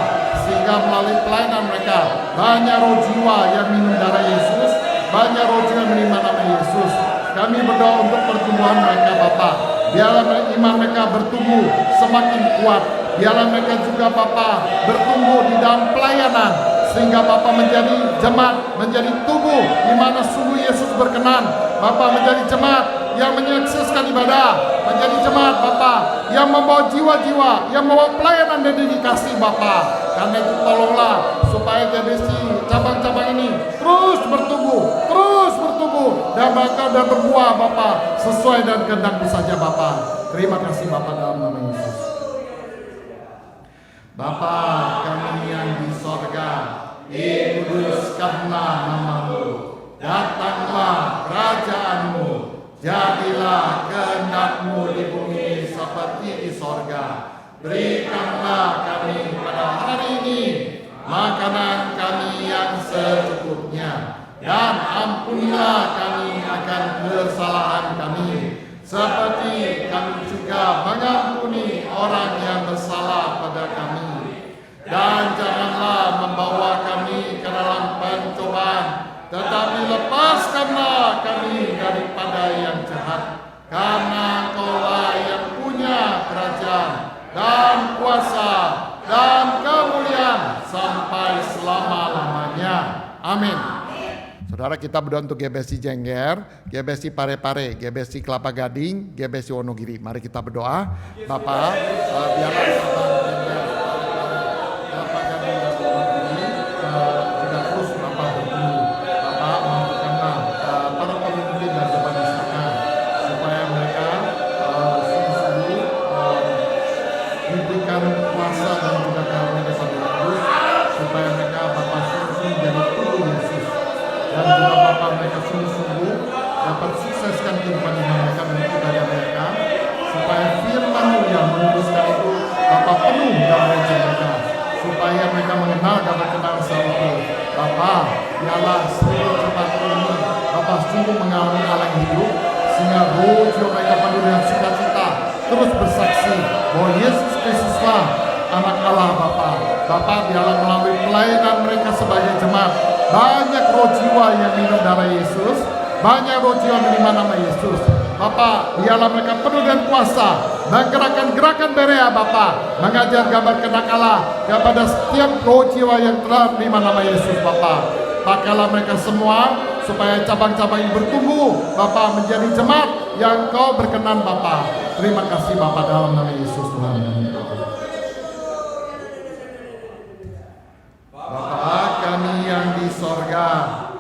sehingga melalui pelayanan mereka banyak roh jiwa yang minum darah Yesus, banyak roh jiwa yang menerima nama Yesus. Kami berdoa untuk pertumbuhan mereka Bapa. Biarlah iman mereka bertumbuh semakin kuat. Biarlah mereka juga Bapa bertumbuh di dalam pelayanan, sehingga Bapa menjadi jemaat, menjadi tubuh di mana sungguh Yesus berkenan. Bapa menjadi jemaat yang menyaksikan ibadah, menjadi jemaat Bapa yang membawa jiwa-jiwa, yang membawa pelayanan dan dedikasi Bapa. Karena itu tolonglah supaya GBSI cabang-cabang ini terus bertumbuh dan berbuah Bapa sesuai dan kehendak-Mu saja Bapa. Terima kasih Bapa dalam nama Yesus. Bapa kami yang di sorga, dikuduskanlah nama-Mu, datanglah kerajaan-Mu, jadilah kehendak-Mu di bumi seperti di sorga. Berikanlah kami pada hari ini makanan kami yang secukupnya, dan ampunilah kami akan kesalahan kami, seperti kami juga mengampuni orang yang bersalah pada kami. Dan janganlah membawa kami ke dalam pencobaan, tetapi lepaskanlah kami daripada yang jahat. Karena Engkaulah yang punya kerajaan dan kuasa dan kemuliaan sampai selama-lamanya. Amin. Saudara, kita berdoa untuk GBSI Jengger, GBSI Pare-Pare, GBSI Kelapa Gading, GBSI Wonogiri. Mari kita berdoa. Bapak, biarlah Jengger, Kelapa Gading dan Wonogiri juga terus Bapak bertumbuh. Bapak mampukanlah para pemimpin dan jemaat di sana, supaya mereka sungguh-sungguh diberikan kuasa dan juga karunia dari Roh Kudus, supaya mereka Bapak sungguh menjadi tubuh Yesus. Dan juga Bapak mereka sungguh-sungguh dapat sukseskan kehidupan iman mereka dan ibadah mereka, supaya firman-Mu yang menguduskan itu Bapak penuh dalam gereja mereka, supaya mereka mengenal dan berkenal sama Bapak. Biarlah seluruh jemaat ini Bapak sungguh mengalami Allah yang hidup, sehingga roh jiwa mereka penuh dengan sukacita, terus bersaksi bahwa Yesus Kristuslah anak Allah Bapa. Bapa, biarlah melalui pelayanan mereka sebagai jemaat, banyak roh jiwa yang minum darah Yesus, banyak roh jiwa menerima nama Yesus. Bapa, biarlah mereka penuh dengan kuasa, menggerakkan Berea Bapa, mengajar gambar kehendak Allah kepada setiap roh jiwa yang telah menerima nama Yesus Bapa. Pakailah mereka semua supaya cabang-cabang ini bertumbuh Bapa menjadi jemaat yang Kau berkenan Bapa. Terima kasih Bapa dalam nama Yesus Tuhan. Bapa kami yang di sorga,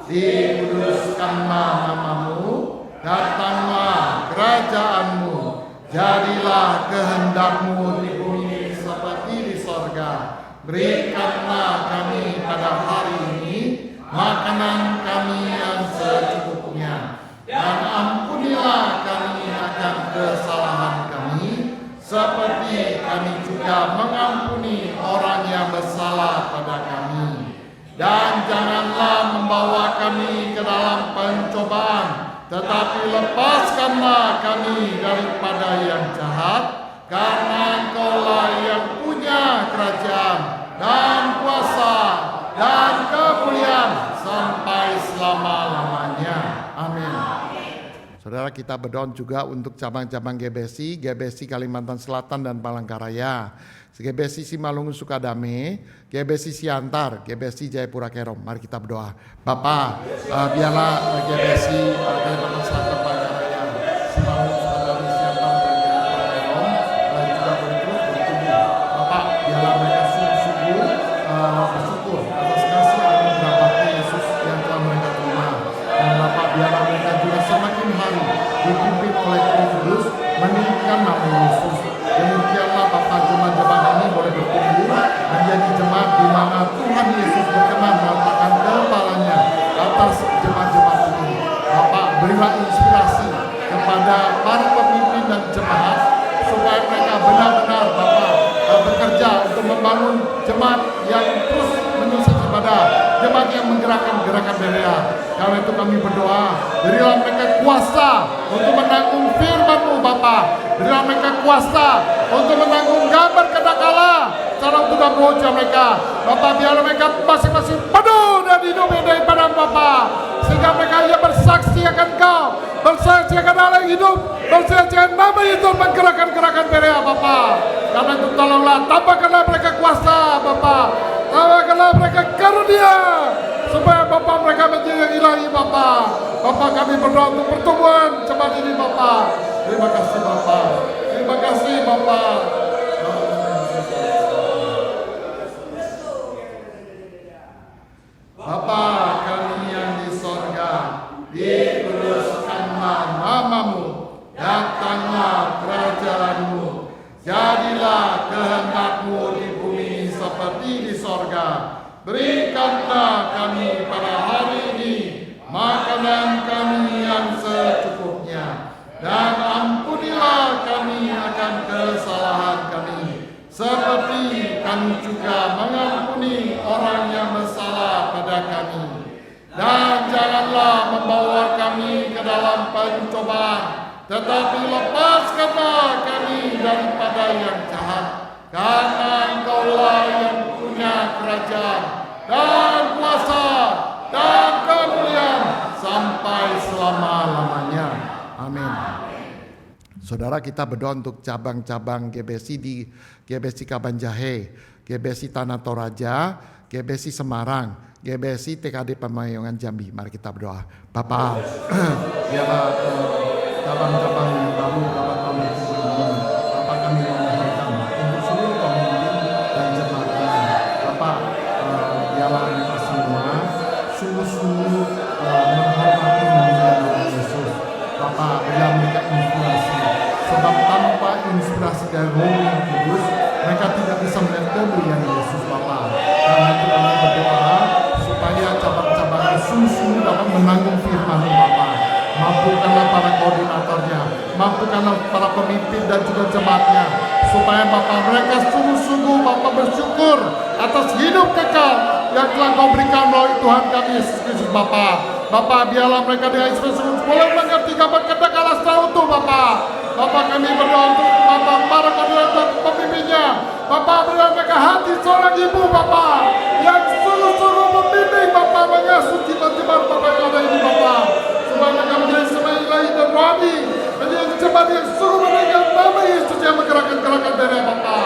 dikuduskanlah namamu, datanglah kerajaanmu, jadilah kehendakmu di bumi seperti di sorga. Berikanlah kami pada hari ini makanan kami yang secukupnya, dan ampunilah kami akan kesalahan kami, seperti kami juga mengampuni orang yang bersalah pada kami. Dan janganlah membawa kami ke dalam pencobaan, tetapi lepaskanlah kami daripada yang jahat, karena Engkaulah yang punya kerajaan dan kuasa dan kemuliaan sampai selama-lamanya. Amin. Saudara, kita berdoa juga untuk cabang-cabang GBSI Kalimantan Selatan dan Palangkaraya, GBSI Simalungun Sukadame, GBSI Siantar, GBSI Jayapura Kerom. Mari kita berdoa. Bapa, biarlah GBSI Kalimantan Selatan, Palangkaraya, Simalungun Sukadame, Siantar dan Jayapura Kerom juga boleh terus bertumbuh. Bapa, biarlah mereka sungguh-sungguh bersyukur atas kasih anugerah bakti Yesus yang telah mereka terima. Dan Bapa, biarlah mereka juga semakin hari dipimpin oleh Roh Kudus meninggikan nama Yesus. Demikianlah Bapa, jemaat-jemaat ini boleh bertumbuh menjadi jemaat di mana Tuhan Yesus berkenan meletakkan kepalanya atas jemaat-jemaat ini. Bapa, berilah inspirasi kepada para pemimpin dan jemaat supaya mereka benar-benar Bapa bekerja untuk membangun jemaat yang terus menyusun ibadah, jemaat yang menggerakkan gerakan Berea. Karena itu kami berdoa, berilah mereka kuasa untuk menanggung firman-Mu Bapa. Berilah mereka kuasa untuk menanggung gambar kehendak Allah secara utuh dan roja mereka. Bapa, biarlah mereka masing-masing penuh dan hidup daripada Bapa, sehingga mereka yang bersaksi akan Kau, bersaksi akan Allah yang hidup, bersaksi akan nama itu menggerakkan gerakan Berea Bapa. Karena itu tolonglah, tambahkanlah mereka kuasa Bapa, tambahkanlah mereka karunia, supaya Bapa mereka menjadi yang ilahi Bapa. Bapa, kami berdoa untuk pertumbuhan jemaat ini Bapa. Terima kasih Bapa, terima kasih Bapa. Bapa kami yang di sorga, dikuduskanlah namamu, datanglah kerajaanmu, jadilah kehendakmu di bumi seperti di sorga. Berikanlah kami pada hari ini makanan kami yang secukupnya, dan ampunilah kami akan kesalahan kami, seperti kami juga mengampuni orang yang bersalah pada kami. Dan janganlah membawa kami ke dalam pencobaan, tetapi lepaskanlah kami daripada yang jahat, karena Engkaulah yang punya kerajaan dan kuasa dan kemuliaan sampai selama-lamanya. Amin. Saudara, kita berdoa untuk cabang-cabang GBSI di GBSI Kabanjahe, GBSI Tanah Toraja, GBSI Semarang, GBSI TKD Pemayangan Jambi. Mari kita berdoa. Bapa, biarlah cabang-cabang yang baru dapat kami kumpulkan. Bapa, kami memohonkan untuk seluruh pemimpin dan jemaatnya. Bapa, biarlah mereka semua sungguh-sungguh menghormati nama Yesus. Bapa, berilah mereka inspirasi. Sebab tanpa inspirasi dari Roh yang Kudus, mereka tidak bisa melihat kemuliaan Yesus Bapa. Karena itu kami berdoa supaya cabang-cabang sungguh-sungguh dapat menanggung firman-Mu Bapa. Mampukanlah para koordinatornya, mampukanlah para pemimpin dan juga jemaatnya, supaya Bapa mereka sungguh-sungguh Bapa bersyukur atas hidup kekal yang telah Kau berikan melalui Tuhan kami Yesus Kristus Bapa. Bapa, biarlah mereka dengan inspirasi boleh mengerti gambar kehendak Allah secara utuh Bapa. Bapa, kami berdoa untuk Bapa para koordinator pemimpinnya. Bapa, berilah mereka Bukankah hati seorang ibu Bapa yang sungguh-sungguh membimbing Bapa, mengasuh jemaat Bapa yang ada ini Bapa, supaya mereka menjadi semai ilahi dan rohani, menjadi jemaat yang sungguh meninggal nama Yesus yang menggerakkan dari Bapa.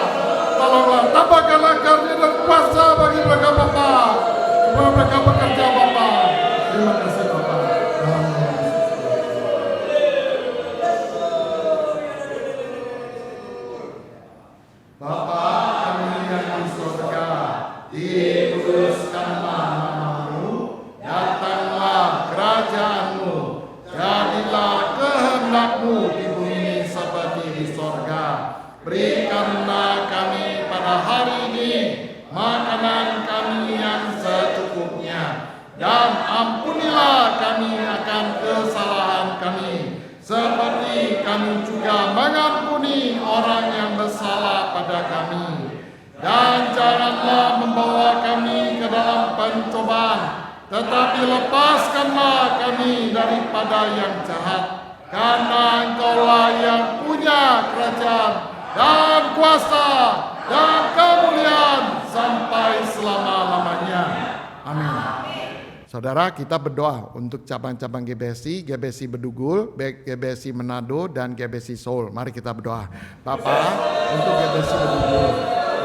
Tolonglah tambahkanlah karunia dan kuasa bagi mereka Bapa, supaya mereka bekerja Bapa. Terima kasih Bapa. Bapa kami yang di surga, dikuduskanlah nama-Mu, datanglah kerajaan-Mu, jadilah kehendak-Mu di bumi seperti di surga. Berikanlah kami pada hari ini makanan kami yang secukupnya, dan ampunilah kami akan kesalahan kami, seperti kami juga mengampuni orang yang bersalah pada kami. Dan janganlah membawa kami ke dalam pencobaan, tetapi lepaskanlah kami daripada yang jahat. Karena Engkaulah yang punya kerajaan dan kuasa dan kemuliaan sampai selama-lamanya. Amin. Saudara, kita berdoa untuk cabang-cabang GBSI, GBSI Bedugul, GBSI Manado, dan GBSI Seoul. Mari kita berdoa. Bapa, untuk GBSI Bedugul,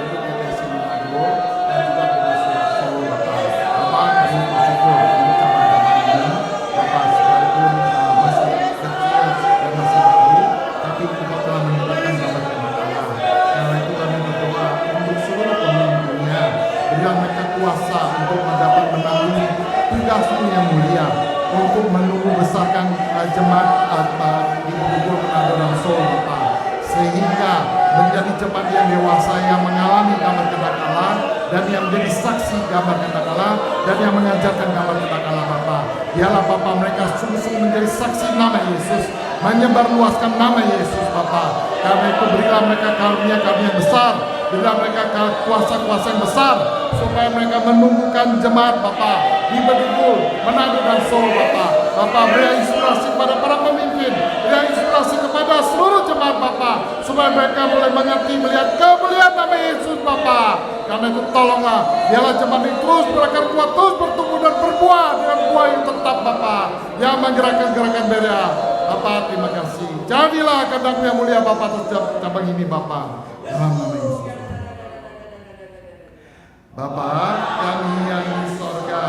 untuk GBSI Manado, dan juga GBSI Seoul, Bapa. Bapa, kami bersyukur untuk cabang-cabang ini. Bapa, sekalipun masih kecil dan masih baru, tapi Engkau telah menyebabkan gambar-gambar Allah. Karena itu kami berdoa untuk seluruh pemimpinnya. Berilah mereka kuasa untuk dapat menanggung tugas-Mu yang mulia, untuk menumbuh besarkan jemaat di Bedugul, Manado, dan Seoul, Bapa, sehingga menjadi jemaat yang dewasa yang mengalami gambar kehendak Allah, dan yang menjadi saksi gambar kehendak Allah, dan yang mengajarkan gambar kehendak Allah, Bapa. Biarlah Bapa mereka sungguh-sungguh menjadi saksi nama Yesus, menyebarluaskan nama Yesus, Bapa. Karena itu berilah mereka karunia-karunia besar, berilah mereka kuasa-kuasa yang besar, supaya mereka menumbuhkan jemaat Bapa di Bedugul, Manado, dan Seoul, Bapa. Bapa, beri inspirasi kepada para pemimpin, beri inspirasi kepada seluruh jemaat Bapa, supaya mereka boleh mengerti melihat kemuliaan nama Yesus, Bapa. Karena itu tolonglah, biarlah jemaat ini terus berakar kuat, terus bertumbuh dan berbuah dengan buah yang tetap Bapa, yang menggerakkan Berea. Bapa, terima kasih. Jadilah kehendak-Mu yang mulia Bapa atas cabang ini Bapa. Dalam nama Yesus. Bapa kami yang di sorga,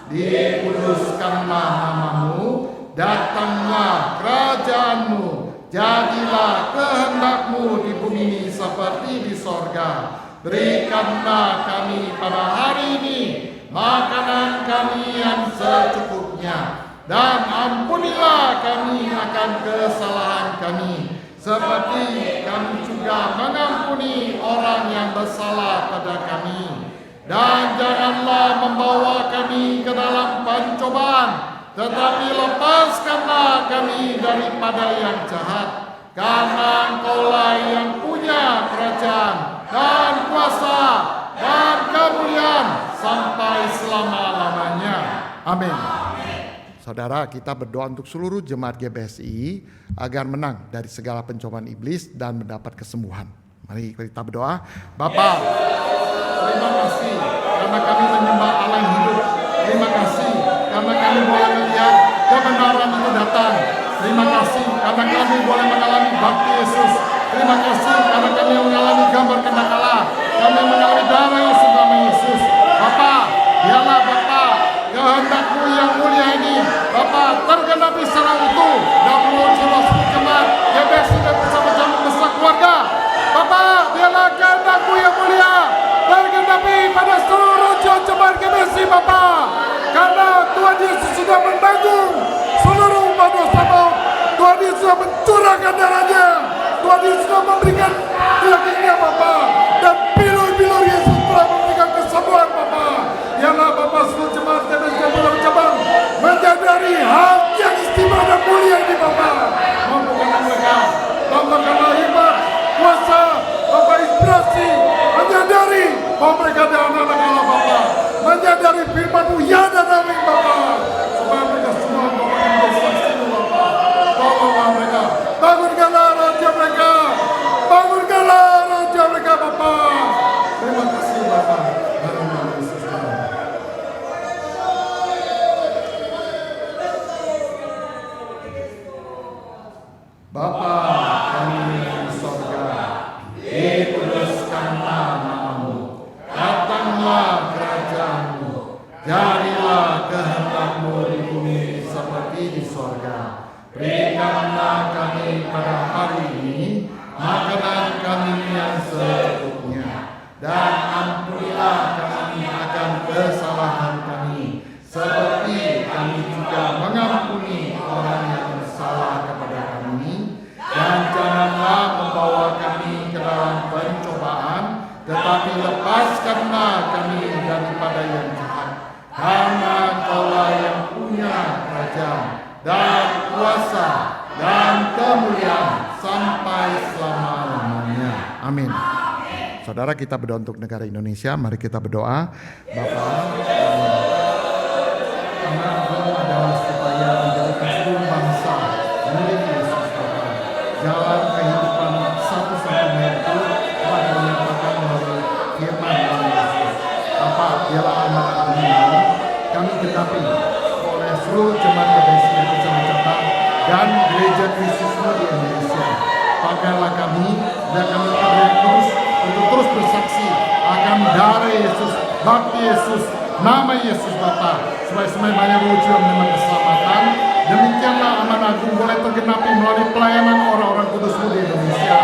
dikuduskanlah nama-Mu, datanglah kerajaan-Mu, jadilah kehendak-Mu di bumi ini seperti di sorga. Berikanlah kami pada hari ini makanan kami yang secukupnya, dan ampunilah kami akan kesalahan kami, seperti kami juga mengampuni orang yang bersalah pada kami. Dan janganlah membawa kami ke dalam pencobaan, tetapi lepaskanlah kami daripada yang jahat. Karena Engkaulah yang punya kerajaan dan kuasa dan kemuliaan sampai selama-lamanya. Amin. Saudara, kita berdoa untuk seluruh jemaat GBSI agar menang dari segala pencobaan iblis dan mendapat kesembuhan. Mari kita berdoa. Bapa, terima kasih karena kami menyembah Allah yang hidup. Terima kasih karena kami boleh melihat kebenaran itu datang. Terima kasih karena kami boleh mengalami bakti Yesus. Terima kasih karena kami mengalami gambar kehendak Allah. Kami mengalami darah Yesus, nama Yesus. Bapa, biarlah Bapa kehendak-Mu yang mulia ini Bapa tergenapi secara utuh dan jiwa jemaat GBSI dan bersama-sama besar keluarga. Bapa, biarlah kehendak-Mu yang mulia tergenapi pada seluruh jemaat GBSI Bapa. Karena Tuhan Yesus sudah menanggung seluruh umat dosa-Mu. Tuhan Yesus sudah mencurahkan darahnya. Tuhan Yesus sudah memberikan dagingnya Bapa. Dan bilur-bilur Yesus telah memberikan kesembuhan Bapa. Biarlah Bapa seluruh jemaat GBSI dan cabang menyadari hal yang istimewa dan mulia ini Bapa. Mampukanlah mereka, tambahkanlah hikmat, kuasa, Bapa inspirasi, menyadari bahwa mereka adalah anak-anak Allah Bapa. Menyadari firman-Mu ya dan amin Bapa. Supaya mereka semua Bapa. Tolonglah mereka, bangunkanlah raja mereka, bangun Bapa kami yang di sorga, dikuduskanlah namamu, datanglah kerajaanmu, jadilah kehendak-Mu di bumi seperti di sorga. Berikanlah kami pada hari ini makanan kami yang secukupnya, dan ampunilah kami akan kesalahan kami, seperti kami juga mengampuni orang yang bersalah kepada kami. Dan janganlah membawa kami ke dalam pencobaan, tetapi lepaskanlah kami daripada yang jahat. Karena Kaulah yang punya kerajaan dan kuasa dan kemuliaan sampai selama-lamanya. Amin. Saudara, kita berdoa untuk negara Indonesia. Mari kita berdoa. Bapa, Agung adalah supaya menjadikan seluruh bangsa milik Yesus Bapa. Jalan kehidupan satu-satunya itu telah dinyatakan melalui firman Yesus. Bapa, biarlah amanat ini kami genapi oleh seluruh jemaat GBSI yang bisa mencatat dan gereja Kristusmu di Indonesia. Pakailah kami dan kami terus untuk terus bersaksi akan darah Yesus, bakti Yesus, nama Yesus Bapa, supaya semuanya wujud menerima keselamatan. Demikianlah amanat agung boleh tergenapi melalui pelayanan orang-orang kudus-Mu di Indonesia.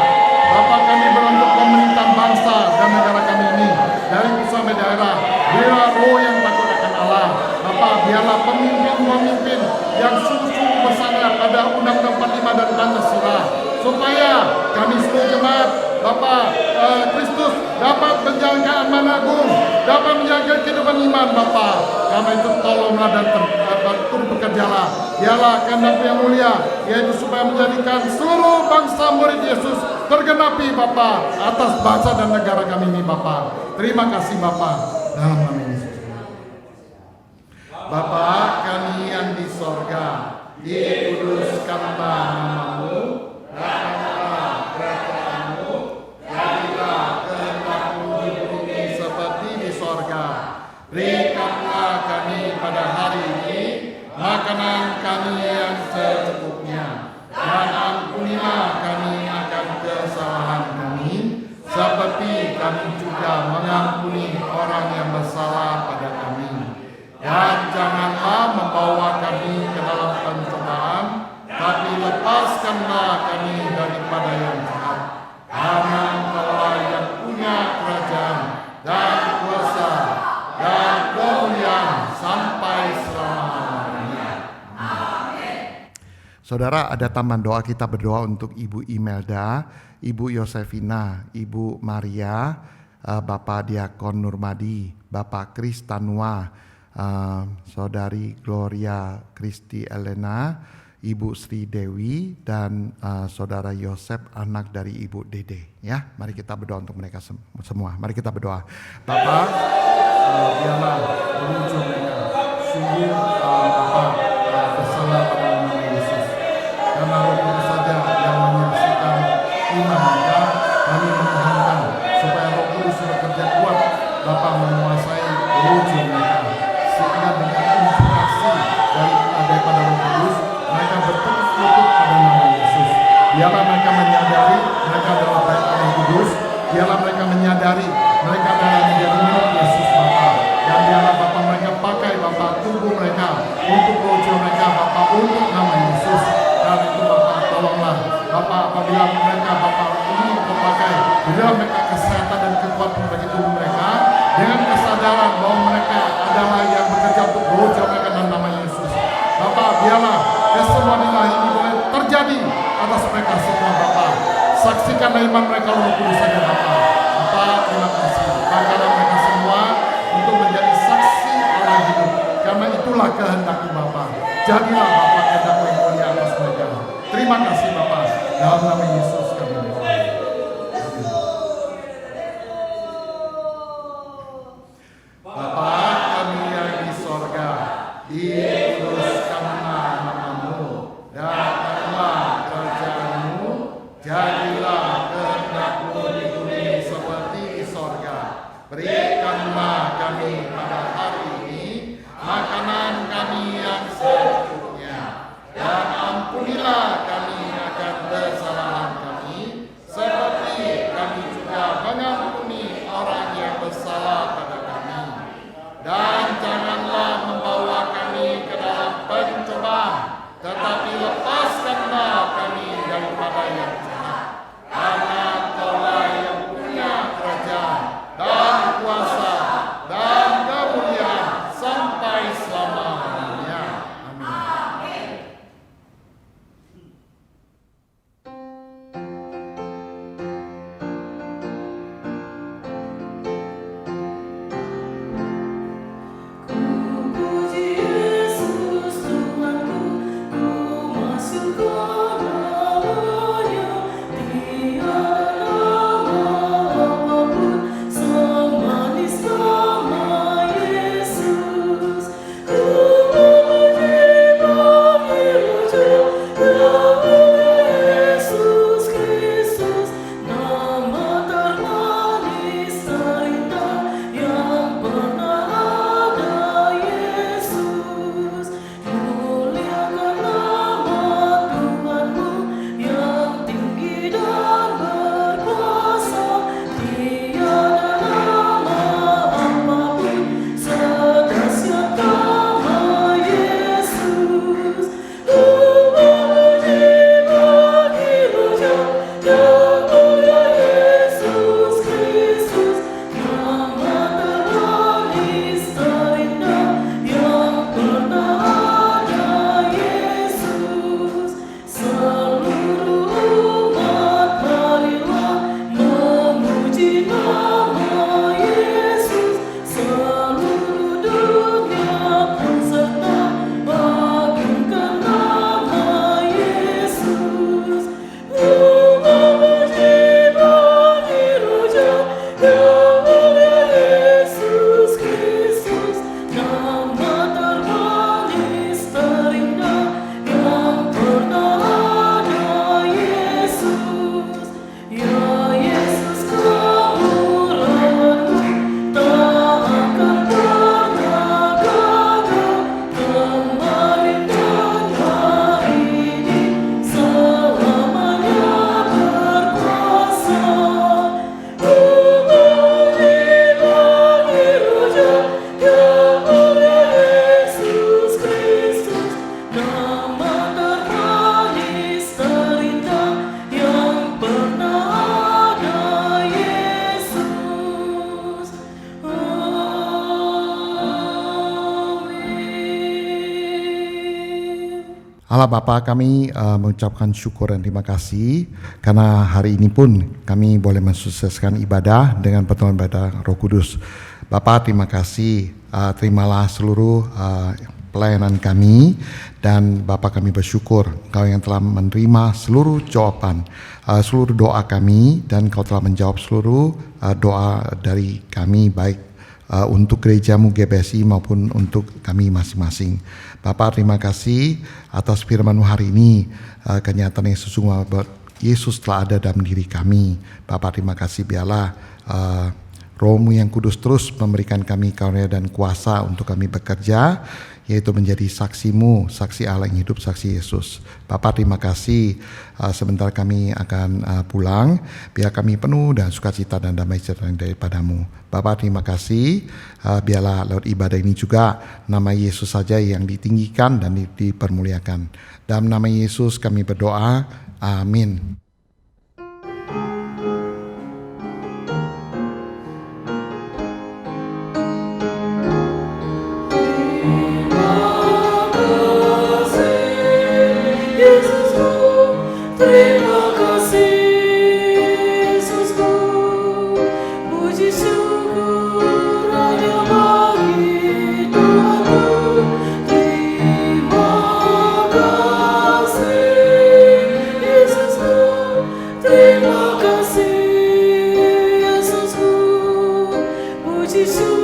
Bapa, kami beruntuk pemerintah bangsa dan negara kami ini dari pusat sampai daerah. Biarlah roh yang takut akan Allah. Bapa, biarlah pemimpin-pemimpin yang sungguh-sungguh bersandar pada Undang-Undang 45 dan Pancasila, supaya kami seluruh jemaat Bapa Kristus dapat menjalankan amanah agung, dapat menjaga kehidupan iman Bapa. Karena itu tolonglah dan turut bekerjalah. Biarlah kehendak yang mulia, yaitu supaya menjadikan seluruh bangsa murid Yesus tergenapi Bapa atas bangsa dan negara kami ini Bapa. Terima kasih Bapa, dalam nama Yesus. Bapa kami yang di sorga, dikuduskanlah namamu, datanglah kerajaanmu, jadilah kehendak-Mu di bumi seperti di sorga. Berikanlah kami pada hari ini makanan kami yang secukupnya, dan ampunilah kami akan kesalahan kami, seperti kami juga mengampuni orang yang bersalah pada kami. Dan janganlah membawa kami ke dalam pencobaan, tapi lepaskanlah kami daripada yang jahat. Karena Kaulah yang punya kerajaan dan kuasa dan kemuliaan sampai selama-lamanya. Amin. Saudara, ada tambahan doa. Kita berdoa untuk Ibu Imelda, Ibu Yosefina, Ibu Maria, Bapak Diakon Nurmadi, Bapak Kristanua, Saudari Gloria Kristi Elena, Ibu Sri Dewi, dan Saudara Yosef, anak dari Ibu Dede. Ya, mari kita berdoa untuk mereka semua. Mari kita berdoa. Bapa, biarlah berujung mereka sungguh Bapa bersalah pada nama Yesus. Karena Roh Kudus saja yang menyaksikan iman mereka. Kami memohonkan supaya Roh Kudus bekerja kuat, Bapa menguasai berujung mereka, sehingga dengan inspirasi daripada Roh Kudus mereka bertekuk lutut pada nama Yesus. Biarlah mereka menyadari mereka adalah bait Roh Kudus. Biarlah mereka menyadari mereka adalah menjadi milik Yesus Bapa. Dan biarlah Bapa mereka pakai Bapa tubuh mereka untuk rojo mereka Bapa, untuk nama Yesus. Dan itu Bapa tolonglah Bapa, apabila mereka Bapa ini pakai, berilah mereka kesehatan dan kekuatan bagi tubuh mereka, dengan kesadaran bahwa mereka adalah yang bekerja untuk rojo mereka dalam nama Yesus. Bapa, biarlah kesemuaan ilahi ini boleh terjadi atas mereka semua Bapa. Saksikanlah iman mereka Roh Kudus saja Bapa. Bapa, terima kasih. Pakailah mereka semua untuk menjadi saksi Allah hidup. Karena itulah kehendak-Mu Bapa. Jadilah Bapa kehendak-Mu yang mulia atas mereka. Terima kasih Bapa. Dalam nama Yesus kami berdoa. Amin. Bapa kami yang di sorga, dikuduskanlah namamu, datanglah kerajaanmu, jadilah kehendak-Mu di bumi seperti di sorga. Berikanlah kami pada hari ini makanan kami yang secukupnya, dan ampunilah kami akan Allah Bapa, kami mengucapkan syukur dan terima kasih karena hari ini pun kami boleh mensukseskan ibadah dengan pertolongan ibadah Roh Kudus. Bapa, terima kasih, terimalah seluruh pelayanan kami, dan Bapa kami bersyukur Engkau yang telah menerima seluruh jawaban, seluruh doa kami, dan Engkau telah menjawab seluruh doa dari kami, baik untuk gerejamu GBSI maupun untuk kami masing-masing. Bapa, terima kasih atas firman-Mu hari ini, kenyataan yang sesungguhnya Yesus telah ada dalam diri kami. Bapa, terima kasih, biarlah Roh-Mu yang kudus terus memberikan kami karunia dan kuasa untuk kami bekerja, yaitu menjadi saksi-Mu, saksi Allah yang hidup, saksi Yesus. Bapa, terima kasih, sebentar kami akan pulang, biar kami penuh dan sukacita dan damai sejahtera daripada-Mu. Bapa, terima kasih, biarlah lewat ibadah ini juga nama Yesus saja yang ditinggikan dan dipermuliakan. Dalam nama Yesus kami berdoa, amin. Terima kasih Yesusku, puji syukur hanya bagi Tuhanku. Terima kasih Yesusku, terima kasih Yesusku, puji syukur